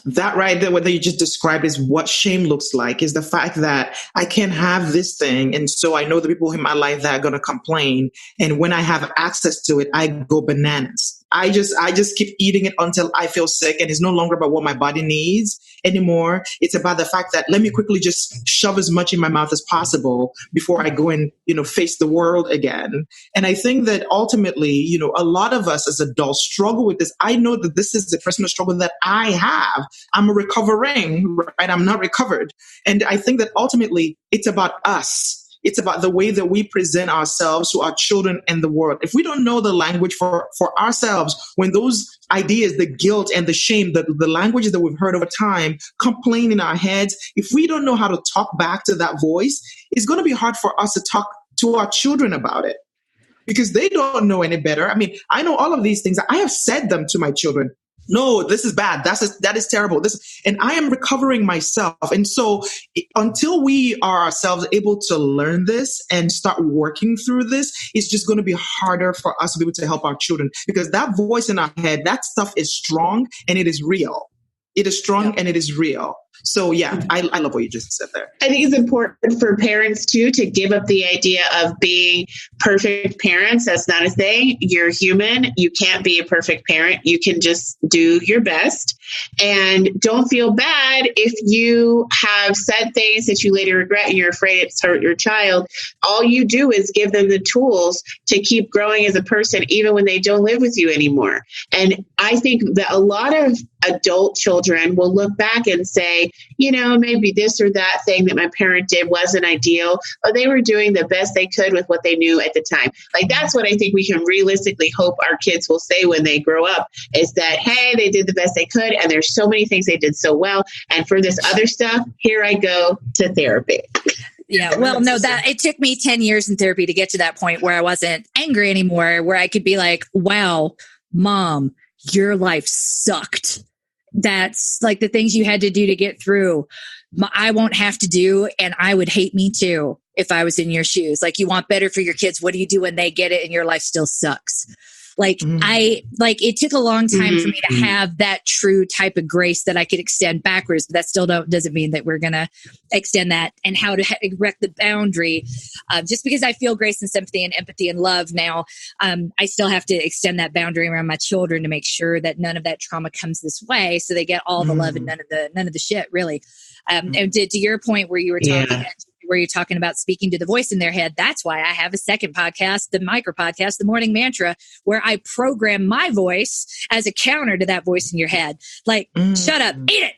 That right there, what you just described is what shame looks like, is the fact that I can't have this thing. And so I know the people in my life that are going to complain. And when I have access to it, I go bananas. I just keep eating it until I feel sick. And it's no longer about what my body needs anymore. It's about the fact that let me quickly just shove as much in my mouth as possible before I go and, face the world again. And I think that ultimately, a lot of us as adults struggle with this. I know that this is the personal struggle that I have. I'm recovering, right? I'm not recovered. And I think that ultimately it's about us. It's about the way that we present ourselves to our children and the world. If we don't know the language for ourselves, when those ideas, the guilt and the shame, the languages that we've heard over time complain in our heads, if we don't know how to talk back to that voice, it's going to be hard for us to talk to our children about it because they don't know any better. I mean, I know all of these things. I have said them to my children. No, this is bad. That is terrible. And I am recovering myself. And so until we are ourselves able to learn this and start working through this, it's just going to be harder for us to be able to help our children because that voice in our head, that stuff is strong and it is real. It is strong and it is real. So yeah, I love what you just said there. I think it's important for parents too to give up the idea of being perfect parents. That's not a thing. You're human. You can't be a perfect parent. You can just do your best. And don't feel bad if you have said things that you later regret and you're afraid it's hurt your child. All you do is give them the tools to keep growing as a person, even when they don't live with you anymore. And I think that a lot of adult children will look back and say, maybe this or that thing that my parent did wasn't ideal, or they were doing the best they could with what they knew at the time. Like, that's what I think we can realistically hope our kids will say when they grow up is that, hey, they did the best they could. And there's so many things they did so well. And for this other stuff, here I go to therapy. Yeah. Well, no, that it took me 10 years in therapy to get to that point where I wasn't angry anymore, where I could be like, wow, Mom, your life sucked. That's like the things you had to do to get through. I won't have to do, and I would hate me too if I was in your shoes. Like, you want better for your kids. What do you do when they get it and your life still sucks? It took a long time for me to have that true type of grace that I could extend backwards, but that still doesn't mean that we're going to extend that and how to erect the boundary. Just because I feel grace and sympathy and empathy and love now, I still have to extend that boundary around my children to make sure that none of that trauma comes this way. So they get all the love and none of the shit, really. And to your point where you were talking, where you're talking about speaking to the voice in their head, that's why I have a second podcast, the micro podcast, the Morning Mantra, where I program my voice as a counter to that voice in your head. Like, shut up, eat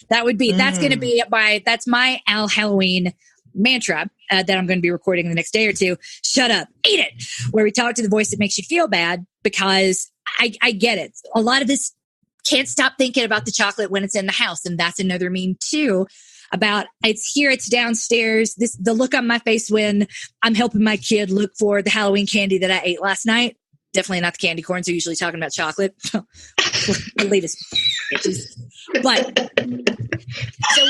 it. That's my Halloween mantra. that I'm going to be recording in the next day or two, Shut Up, Eat It, where we talk to the voice that makes you feel bad, because I get it. A lot of this can't stop thinking about the chocolate when it's in the house. And that's another meme too, about it's here, it's downstairs. The look on my face when I'm helping my kid look for the Halloween candy that I ate last night. Definitely not the candy corns. They're usually talking about chocolate. Elitist bitches. But so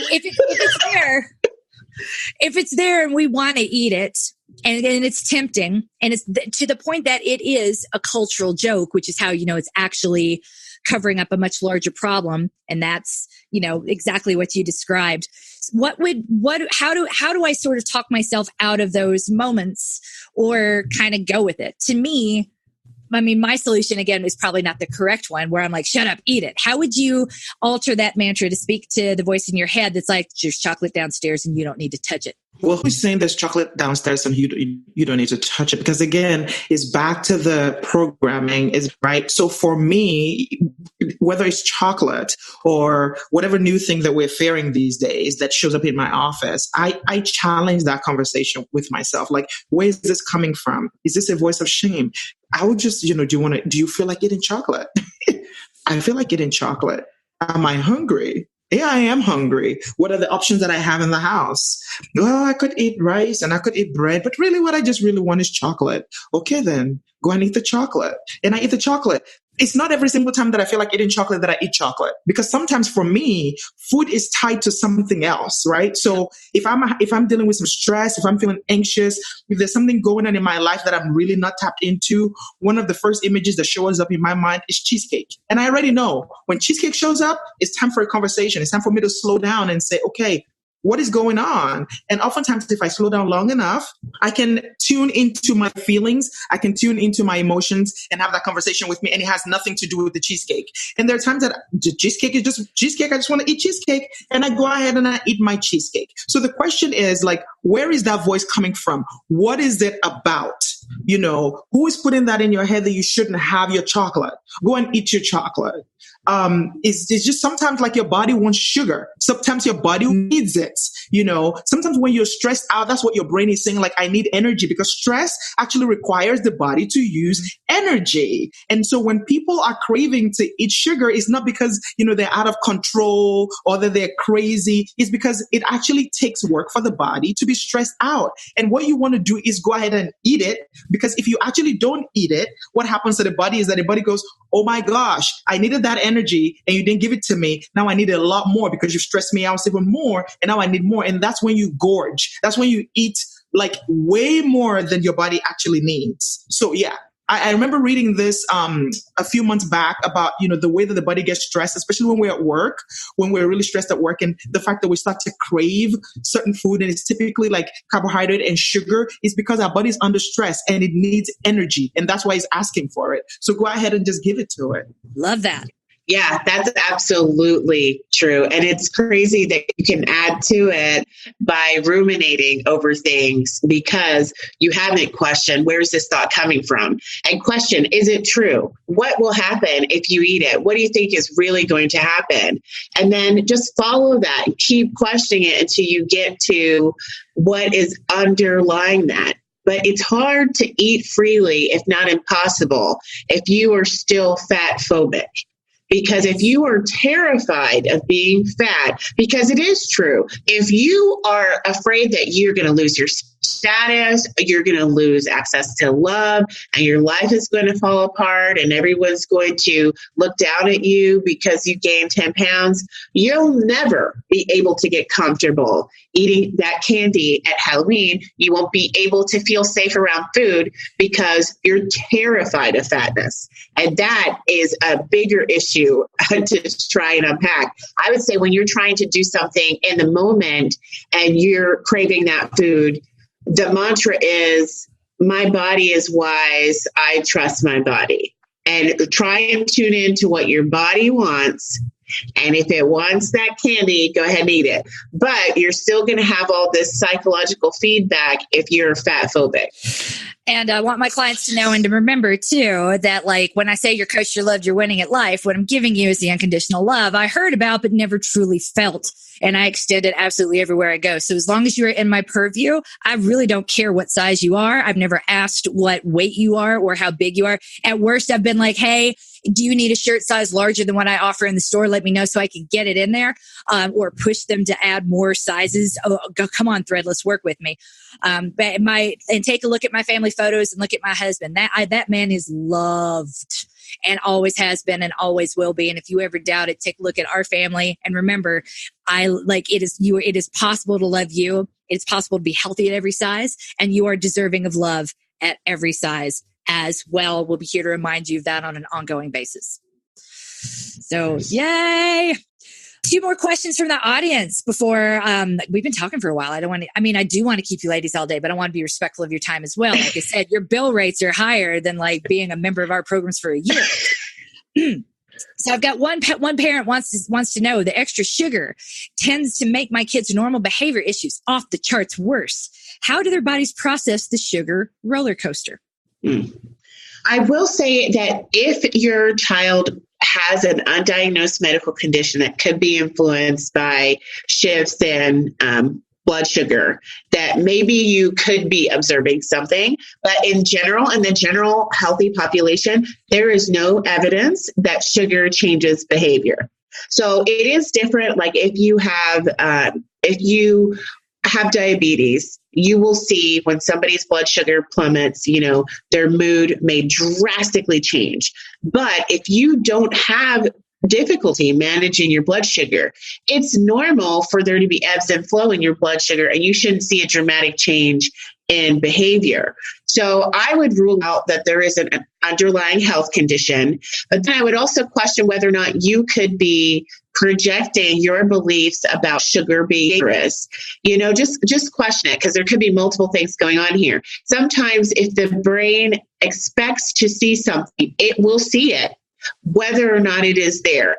if it's there and we want to eat it, and it's tempting, and it's to the point that it is a cultural joke, which is how you know it's actually covering up a much larger problem, and that's exactly what you described. How do I sort of talk myself out of those moments, or kind of go with it? To me, I mean, my solution, again, is probably not the correct one, where I'm like, shut up, eat it. How would you alter that mantra to speak to the voice in your head that's like, there's chocolate downstairs and you don't need to touch it? Well, who's saying there's chocolate downstairs and you don't need to touch it? Because again, it's back to the programming, is right. So for me, whether it's chocolate or whatever new thing that we're fearing these days that shows up in my office, I challenge that conversation with myself. Like, where is this coming from? Is this a voice of shame? I would just, do you feel like eating chocolate? I feel like eating chocolate. Am I hungry? Yeah, I am hungry. What are the options that I have in the house? Well, I could eat rice and I could eat bread, but really what I just really want is chocolate. Okay, then go and eat the chocolate. And I eat the chocolate. It's not every single time that I feel like eating chocolate that I eat chocolate, because sometimes for me, food is tied to something else, right? So if I'm dealing with some stress, if I'm feeling anxious, if there's something going on in my life that I'm really not tapped into, one of the first images that shows up in my mind is cheesecake. And I already know when cheesecake shows up, it's time for a conversation. It's time for me to slow down and say, okay, what is going on? And oftentimes, if I slow down long enough, I can tune into my feelings. I can tune into my emotions and have that conversation with me. And it has nothing to do with the cheesecake. And there are times that cheesecake is just cheesecake. I just want to eat cheesecake. And I go ahead and I eat my cheesecake. So the question is, like, where is that voice coming from? What is it about? Who is putting that in your head that you shouldn't have your chocolate? Go and eat your chocolate. It's just sometimes like your body wants sugar. Sometimes your body needs it. Sometimes when you're stressed out, that's what your brain is saying, like, I need energy, because stress actually requires the body to use energy. And so when people are craving to eat sugar, it's not because, they're out of control or that they're crazy. It's because it actually takes work for the body to be stressed out. And what you want to do is go ahead and eat it, because if you actually don't eat it, what happens to the body is that the body goes, oh my gosh, I needed that energy and you didn't give it to me. Now I need a lot more because you stressed me out even more. And now I need more. And that's when you gorge. That's when you eat like way more than your body actually needs. So yeah, I remember reading this a few months back about, the way that the body gets stressed, especially when we're at work, when we're really stressed at work, and the fact that we start to crave certain food, and it's typically like carbohydrate and sugar, is because our body's under stress and it needs energy. And that's why it's asking for it. So go ahead and just give it to it. Love that. Yeah, that's absolutely true. And it's crazy that you can add to it by ruminating over things because you haven't questioned, where's this thought coming from? And question, is it true? What will happen if you eat it? What do you think is really going to happen? And then just follow that. Keep questioning it until you get to what is underlying that. But it's hard to eat freely, if not impossible, if you are still fat phobic. Because if you are terrified of being fat, because it is true, if you are afraid that you're going to lose your status, you're going to lose access to love, and your life is going to fall apart, and everyone's going to look down at you because you gained 10 pounds, you'll never be able to get comfortable eating that candy at Halloween. You won't be able to feel safe around food because you're terrified of fatness. And that is a bigger issue to try and unpack. I would say when you're trying to do something in the moment and you're craving that food, the mantra is, my body is wise. I trust my body. And try and tune into what your body wants. And if it wants that candy, go ahead and eat it. But you're still going to have all this psychological feedback if you're fat phobic. And I want my clients to know and to remember too, that like when I say you're coached, you're loved, you're winning at life, what I'm giving you is the unconditional love I heard about, but never truly felt. And I extend it absolutely everywhere I go. So as long as you're in my purview, I really don't care what size you are. I've never asked what weight you are or how big you are. At worst, I've been like, hey, do you need a shirt size larger than what I offer in the store? Let me know so I can get it in there, or push them to add more sizes. Oh, come on, Threadless, work with me. And take a look at my family photos and look at my husband. That man is loved and always has been and always will be. And if you ever doubt it, take a look at our family and remember, it is possible to love you. It's possible to be healthy at every size, and you are deserving of love at every size as well. We'll be here to remind you of that on an ongoing basis. So, yay. 2 more questions from the audience before we've been talking for a while. I do want to keep you ladies all day, but I want to be respectful of your time as well. Like I said, your bill rates are higher than like being a member of our programs for a year. So I've got one parent wants to know the extra sugar tends to make my kids' normal behavior issues off the charts worse. How do their bodies process the sugar roller coaster? I will say that if your child has an undiagnosed medical condition that could be influenced by shifts in blood sugar, that maybe you could be observing something. But in general, in the general healthy population, there is no evidence that sugar changes behavior. So it is different. Like if you have diabetes, you will see when somebody's blood sugar plummets, their mood may drastically change. But if you don't have difficulty managing your blood sugar, it's normal for there to be ebbs and flow in your blood sugar, and you shouldn't see a dramatic change in behavior. So I would rule out that there is an underlying health condition, but then I would also question whether or not you could be projecting your beliefs about sugar being dangerous. Just question it, because there could be multiple things going on here. Sometimes if the brain expects to see something, it will see it, whether or not it is there.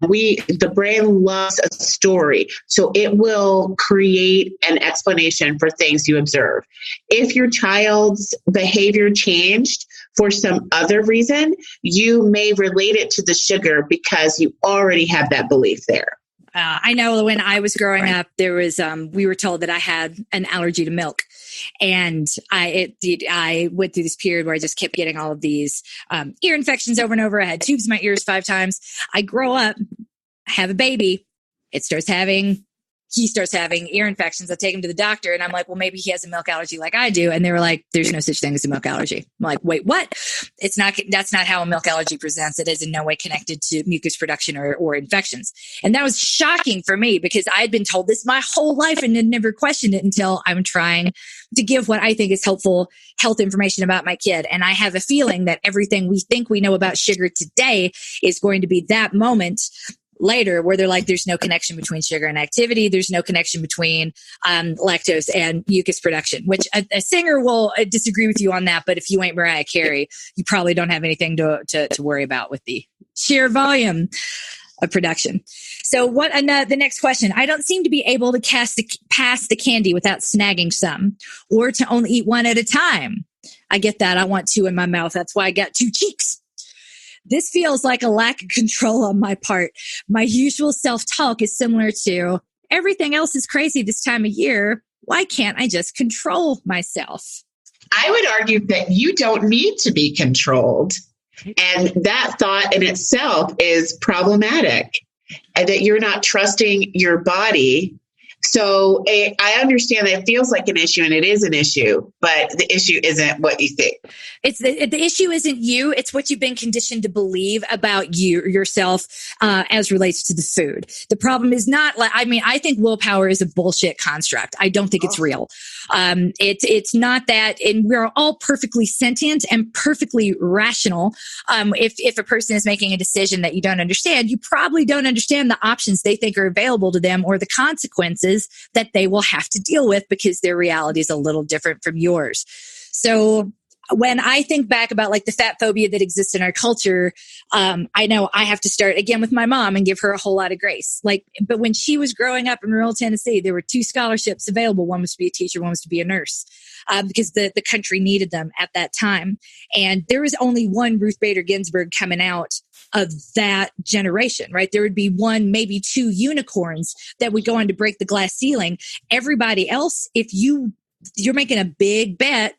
The brain loves a story, so it will create an explanation for things you observe. If your child's behavior changed for some other reason, you may relate it to the sugar because you already have that belief there. I know when I was growing up, there was we were told that I had an allergy to milk, and I went through this period where I just kept getting all of these ear infections over and over. I had tubes in my ears 5 times. I grow up, have a baby, he starts having ear infections. I take him to the doctor and I'm like, well, maybe he has a milk allergy like I do. And they were like, there's no such thing as a milk allergy. I'm like, wait, what? That's not how a milk allergy presents. It is in no way connected to mucus production or infections. And that was shocking for me because I had been told this my whole life and had never questioned it until I'm trying to give what I think is helpful health information about my kid. And I have a feeling that everything we think we know about sugar today is going to be that moment later where they're like, there's no connection between sugar and activity. There's no connection between lactose and mucus production, which a singer will disagree with you on that. But if you ain't Mariah Carey, you probably don't have anything to worry about with the sheer volume of production. So the next question, I don't seem to be able to pass the candy without snagging some or to only eat one at a time. I get that. I want 2 in my mouth. That's why I got 2 cheeks. This feels like a lack of control on my part. My usual self-talk is similar to, everything else is crazy this time of year. Why can't I just control myself? I would argue that you don't need to be controlled. And that thought in itself is problematic, and that you're not trusting your body. So I understand that it feels like an issue, and it is an issue, but the issue isn't what you think. It's the issue isn't you. It's what you've been conditioned to believe about yourself as relates to the food. The problem is not I think willpower is a bullshit construct. I don't think it's real. It's not that, and we're all perfectly sentient and perfectly rational. If a person is making a decision that you don't understand, you probably don't understand the options they think are available to them or the consequences that they will have to deal with because their reality is a little different from yours. So when I think back about like the fat phobia that exists in our culture, I know I have to start again with my mom and give her a whole lot of grace. Like, but when she was growing up in rural Tennessee, there were 2 scholarships available. One was to be a teacher, one was to be a nurse, because the country needed them at that time. And there was only one Ruth Bader Ginsburg coming out of that generation, right? There would be 1, maybe 2 unicorns that would go on to break the glass ceiling. Everybody else, if you're making a big bet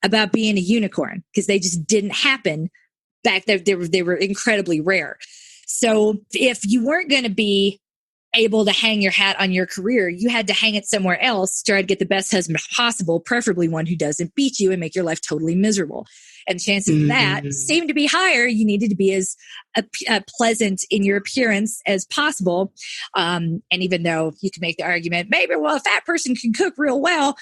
about being a unicorn, because they just didn't happen back there. They were incredibly rare. So if you weren't going to be able to hang your hat on your career, you had to hang it somewhere else to try to get the best husband possible, preferably one who doesn't beat you and make your life totally miserable. And chances of that seemed to be higher. You needed to be as pleasant in your appearance as possible. And even though you can make the argument, maybe, well, a fat person can cook real well,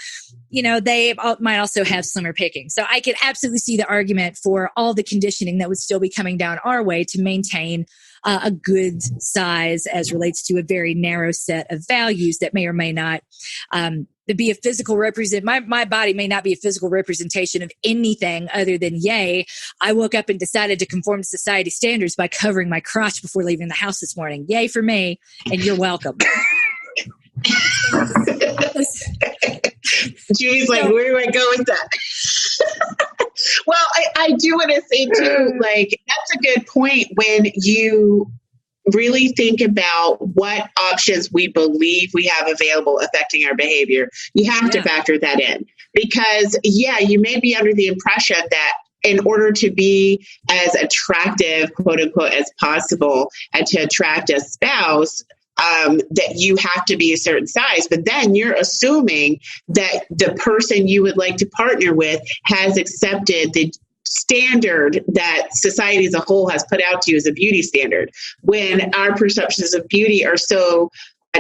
they might also have slimmer pickings. So I could absolutely see the argument for all the conditioning that would still be coming down our way to maintain a good size as relates to a very narrow set of values that may or may not be a physical my body may not be a physical representation of anything other than, yay, I woke up and decided to conform to society standards by covering my crotch before leaving the house this morning. Yay for me, and you're welcome. Judy's like, where do I go with that? Well, I do want to say too, like, that's a good point when you really think about what options we believe we have available affecting our behavior. You have to factor that in, because you may be under the impression that in order to be as attractive, quote unquote, as possible and to attract a spouse, that you have to be a certain size, but then you're assuming that the person you would like to partner with has accepted the standard that society as a whole has put out to you as a beauty standard, when our perceptions of beauty are so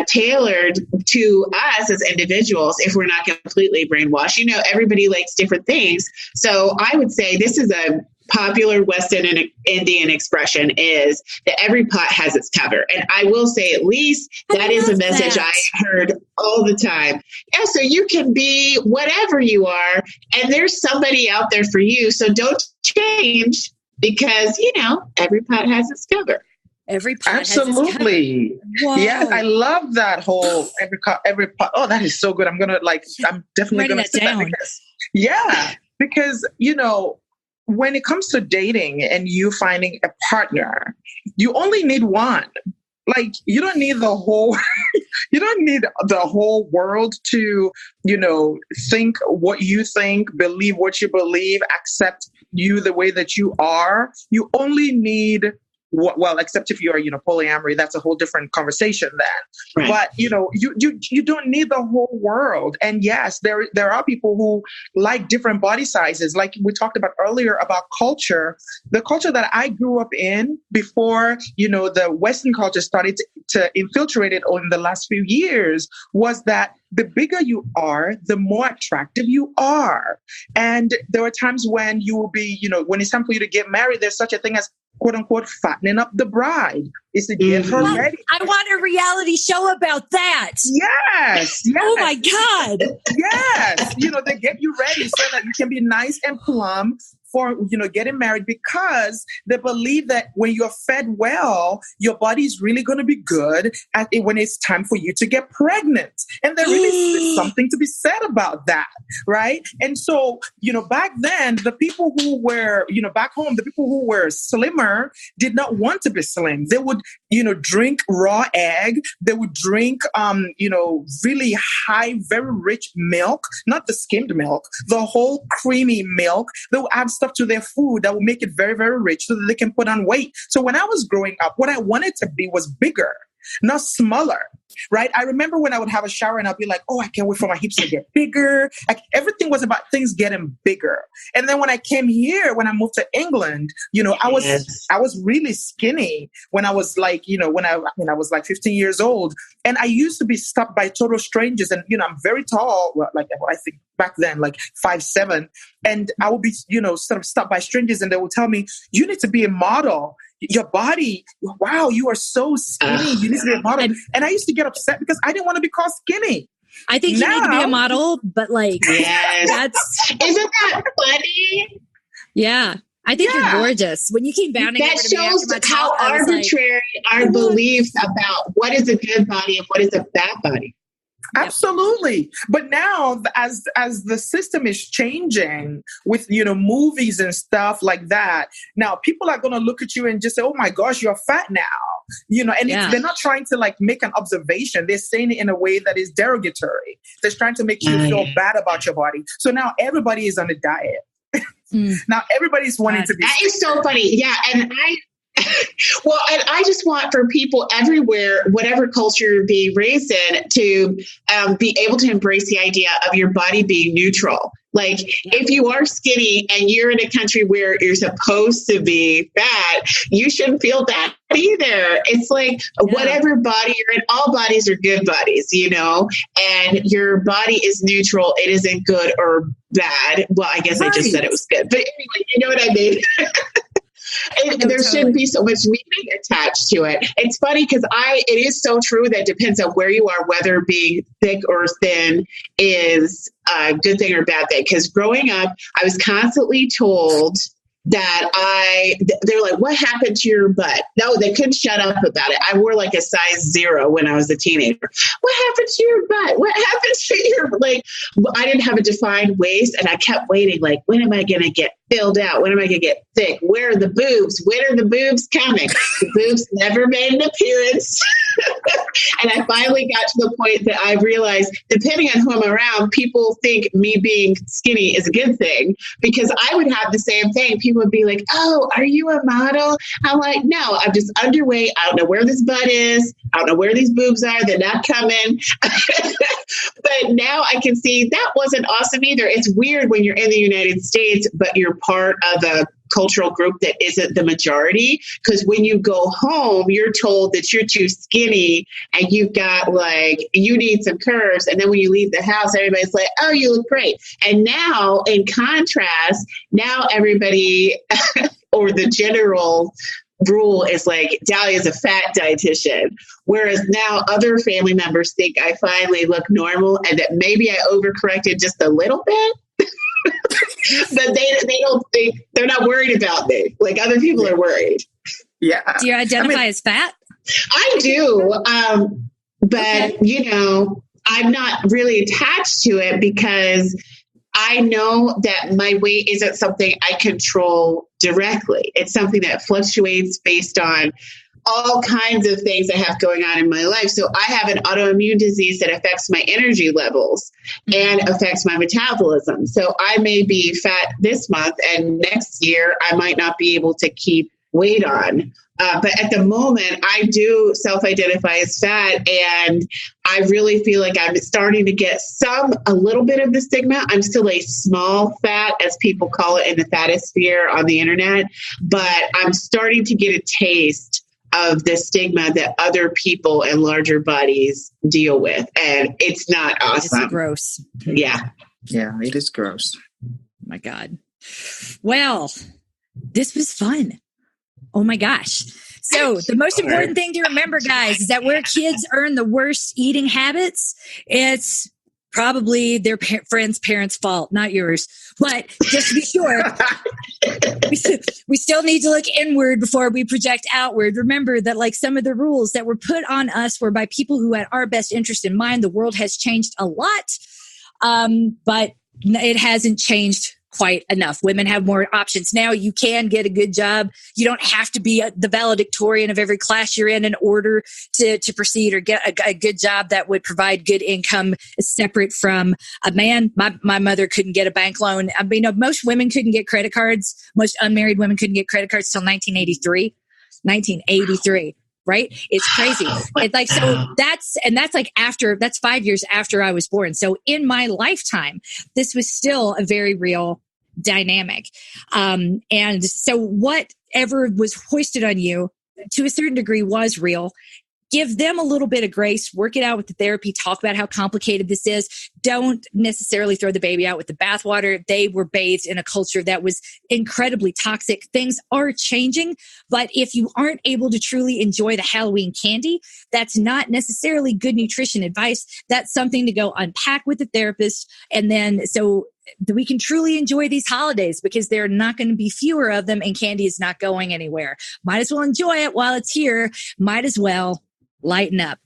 tailored to us as individuals. If we're not completely brainwashed, everybody likes different things. So I would say this is a popular Western and Indian expression, is that every pot has its cover. And I will say, at least that is a message I heard all the time. Yeah, so you can be whatever you are, and there's somebody out there for you. So don't change, because, every pot has its cover. Every pot absolutely. Yes, I love that whole every pot. Oh, that is so good. I'm definitely going to sit down. Because when it comes to dating and you finding a partner, you only need one. Like, you don't need the whole world to, think what you think, believe what you believe, accept you the way that you are. You only need, well, except if you are, polyamory, that's a whole different conversation then. Right. But, you don't need the whole world. And yes, there are people who like different body sizes. Like we talked about earlier about culture, the culture that I grew up in before, the Western culture started to infiltrate it in the last few years, was that the bigger you are, the more attractive you are. And there are times when you will be, when it's time for you to get married, there's such a thing as, quote unquote, fattening up the bride. Is to get her ready. I want a reality show about that. Yes. Oh my God. Yes. They get you ready so that you can be nice and plump for, getting married, because they believe that when you're fed well, your body is really going to be good when it's time for you to get pregnant. And there really is something to be said about that, right? And so, back then, the people who were, back home, the people who were slimmer did not want to be slim. They would, drink raw egg. They would drink, really high, very rich milk, not the skimmed milk, the whole creamy milk. They would add stuff to their food that will make it very, very rich so that they can put on weight. So when I was growing up, what I wanted to be was bigger, not smaller, right? I remember when I would have a shower and I'd be like, oh, I can't wait for my hips to get bigger. Like, everything was about things getting bigger. And then when I came here, when I moved to England, I was really skinny when I was like, when I was like 15 years old. And I used to be stopped by total strangers. And, I'm very tall, like I think back then, like 5'7". And I would be, sort of stopped by strangers, and they would tell me, you need to be a model. Your body, wow, you are so skinny. You need to be a model. And I used to get upset because I didn't want to be called skinny. I think you need to be a model, but like, yes. Isn't that funny? Yeah. I think you're gorgeous. When you came bounding that over to me shows after my how talk, arbitrary our beliefs about what is a good body and what is a bad body. Absolutely. But now as the system is changing with, movies and stuff like that, now people are going to look at you and just say, oh my gosh, you're fat now. They're not trying to make an observation. They're saying it in a way that is derogatory. They're trying to make you feel bad about your body. So now everybody is on a diet. Now everybody's wanting to be. That is so funny. Yeah. And I just want for people everywhere, whatever culture you're being raised in, to be able to embrace the idea of your body being neutral. Like if you are skinny and you're in a country where you're supposed to be fat, you shouldn't feel that either. It's like whatever body you're in, all bodies are good bodies, and your body is neutral. It isn't good or bad. Well, I guess I just said it was good, but anyway, you know what I mean? There shouldn't be so much meaning attached to it. It's funny because it is so true that it depends on where you are, whether being thick or thin is a good thing or bad thing. Because growing up, I was constantly told that they're like, what happened to your butt? No, they couldn't shut up about it. I wore like a size 0 when I was a teenager. What happened to your butt? What happened to your, I didn't have a defined waist, and I kept waiting, like, when am I going to get filled out? When am I going to get thick? Where are the boobs? When are the boobs coming? The boobs never made an appearance. And I finally got to the point that I realized, depending on who I'm around, people think me being skinny is a good thing, because I would have the same thing. People would be like, oh, are you a model? I'm like, no, I'm just underweight. I don't know where this butt is. I don't know where these boobs are. They're not coming. But now I can see that wasn't awesome either. It's weird when you're in the United States, but you're part of a cultural group that isn't the majority, because when you go home, you're told that you're too skinny and you've got you need some curves. And then when you leave the house, everybody's like, oh, you look great. And now in contrast, now everybody or the general rule is like, Dalia's a fat dietitian. Whereas now other family members think I finally look normal and that maybe I overcorrected just a little bit. But they don't think, they're not worried about me like other people are worried. Yeah. Do you identify as fat? I do. But, I'm not really attached to it because I know that my weight isn't something I control directly. It's something that fluctuates based on all kinds of things I have going on in my life. So I have an autoimmune disease that affects my energy levels and affects my metabolism. So I may be fat this month and next year I might not be able to keep weight on. But at the moment, I do self-identify as fat, and I really feel like I'm starting to get a little bit of the stigma. I'm still a small fat, as people call it in the fatosphere on the internet, but I'm starting to get a taste of the stigma that other people in larger bodies deal with, and it's not awesome. It's gross. Yeah. Yeah, it is gross. Oh my God. Well, this was fun. Oh my gosh. So the most important thing to remember, guys, is that where kids earn the worst eating habits, it's probably their friends' parents' fault, not yours. But just to be sure, we still need to look inward before we project outward. Remember that some of the rules that were put on us were by people who had our best interest in mind. The world has changed a lot, but it hasn't changed quite enough. Women have more options. Now you can get a good job. You don't have to be the valedictorian of every class you're in order to proceed or get a good job that would provide good income separate from a man. My mother couldn't get a bank loan. I mean, most women couldn't get credit cards. Most unmarried women couldn't get credit cards till 1983. Right? It's crazy. That's 5 years after I was born. So in my lifetime, this was still a very real dynamic. And so whatever was hoisted on you to a certain degree was real. Give them a little bit of grace, work it out with the therapy, talk about how complicated this is. Don't necessarily throw the baby out with the bathwater. They were bathed in a culture that was incredibly toxic. Things are changing, but if you aren't able to truly enjoy the Halloween candy, that's not necessarily good nutrition advice. That's something to go unpack with the therapist. And then, so that we can truly enjoy these holidays, because there are not going to be fewer of them and candy is not going anywhere. Might as well enjoy it while it's here. Might as well lighten up.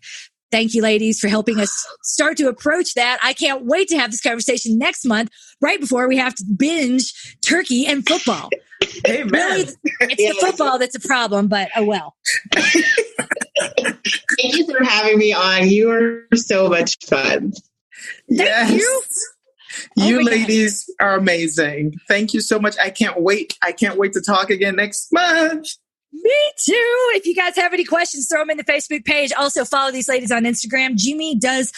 Thank you, ladies, for helping us start to approach that. I can't wait to have this conversation next month, right before we have to binge turkey and football. Amen. Really, it's the football that's a problem, but oh well. Thank you for having me on. You are so much fun. Thank you. You ladies are amazing. Thank you so much. I can't wait. I can't wait to talk again next month. Me too. If you guys have any questions, throw them in the Facebook page. Also follow these ladies on Instagram. Jimmy does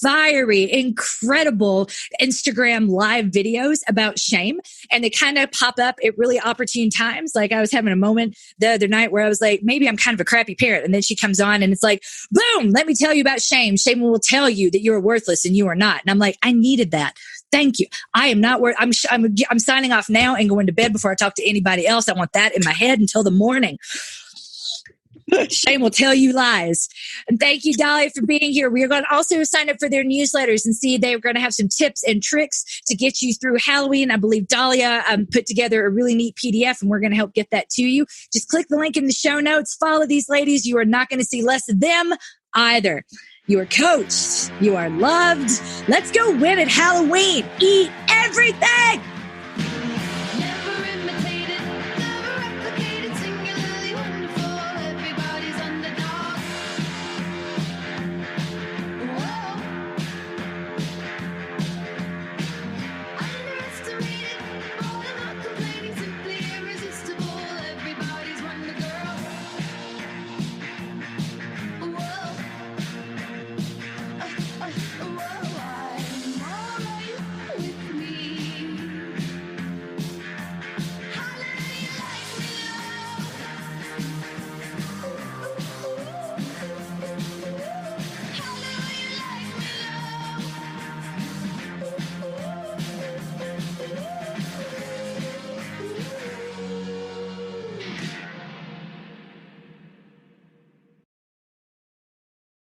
fiery, incredible Instagram live videos about shame, and they kind of pop up at really opportune times. Like I was having a moment the other night where I was like, maybe I'm kind of a crappy parent. And then she comes on and it's like, boom, let me tell you about shame. Shame will tell you that you are worthless and you are not. And I'm like, I needed that. Thank you. I am not worth. I'm signing off now and going to bed before I talk to anybody else. I want that in my head until the morning. Shame will tell you lies. And thank you, Dalia, for being here. We are going to also sign up for their newsletters and see they're going to have some tips and tricks to get you through Halloween. I believe Dalia put together a really neat PDF, and we're going to help get that to you. Just click the link in the show notes. Follow these ladies. You are not going to see less of them either. You are coached. You are loved. Let's go win at Halloween. Eat everything.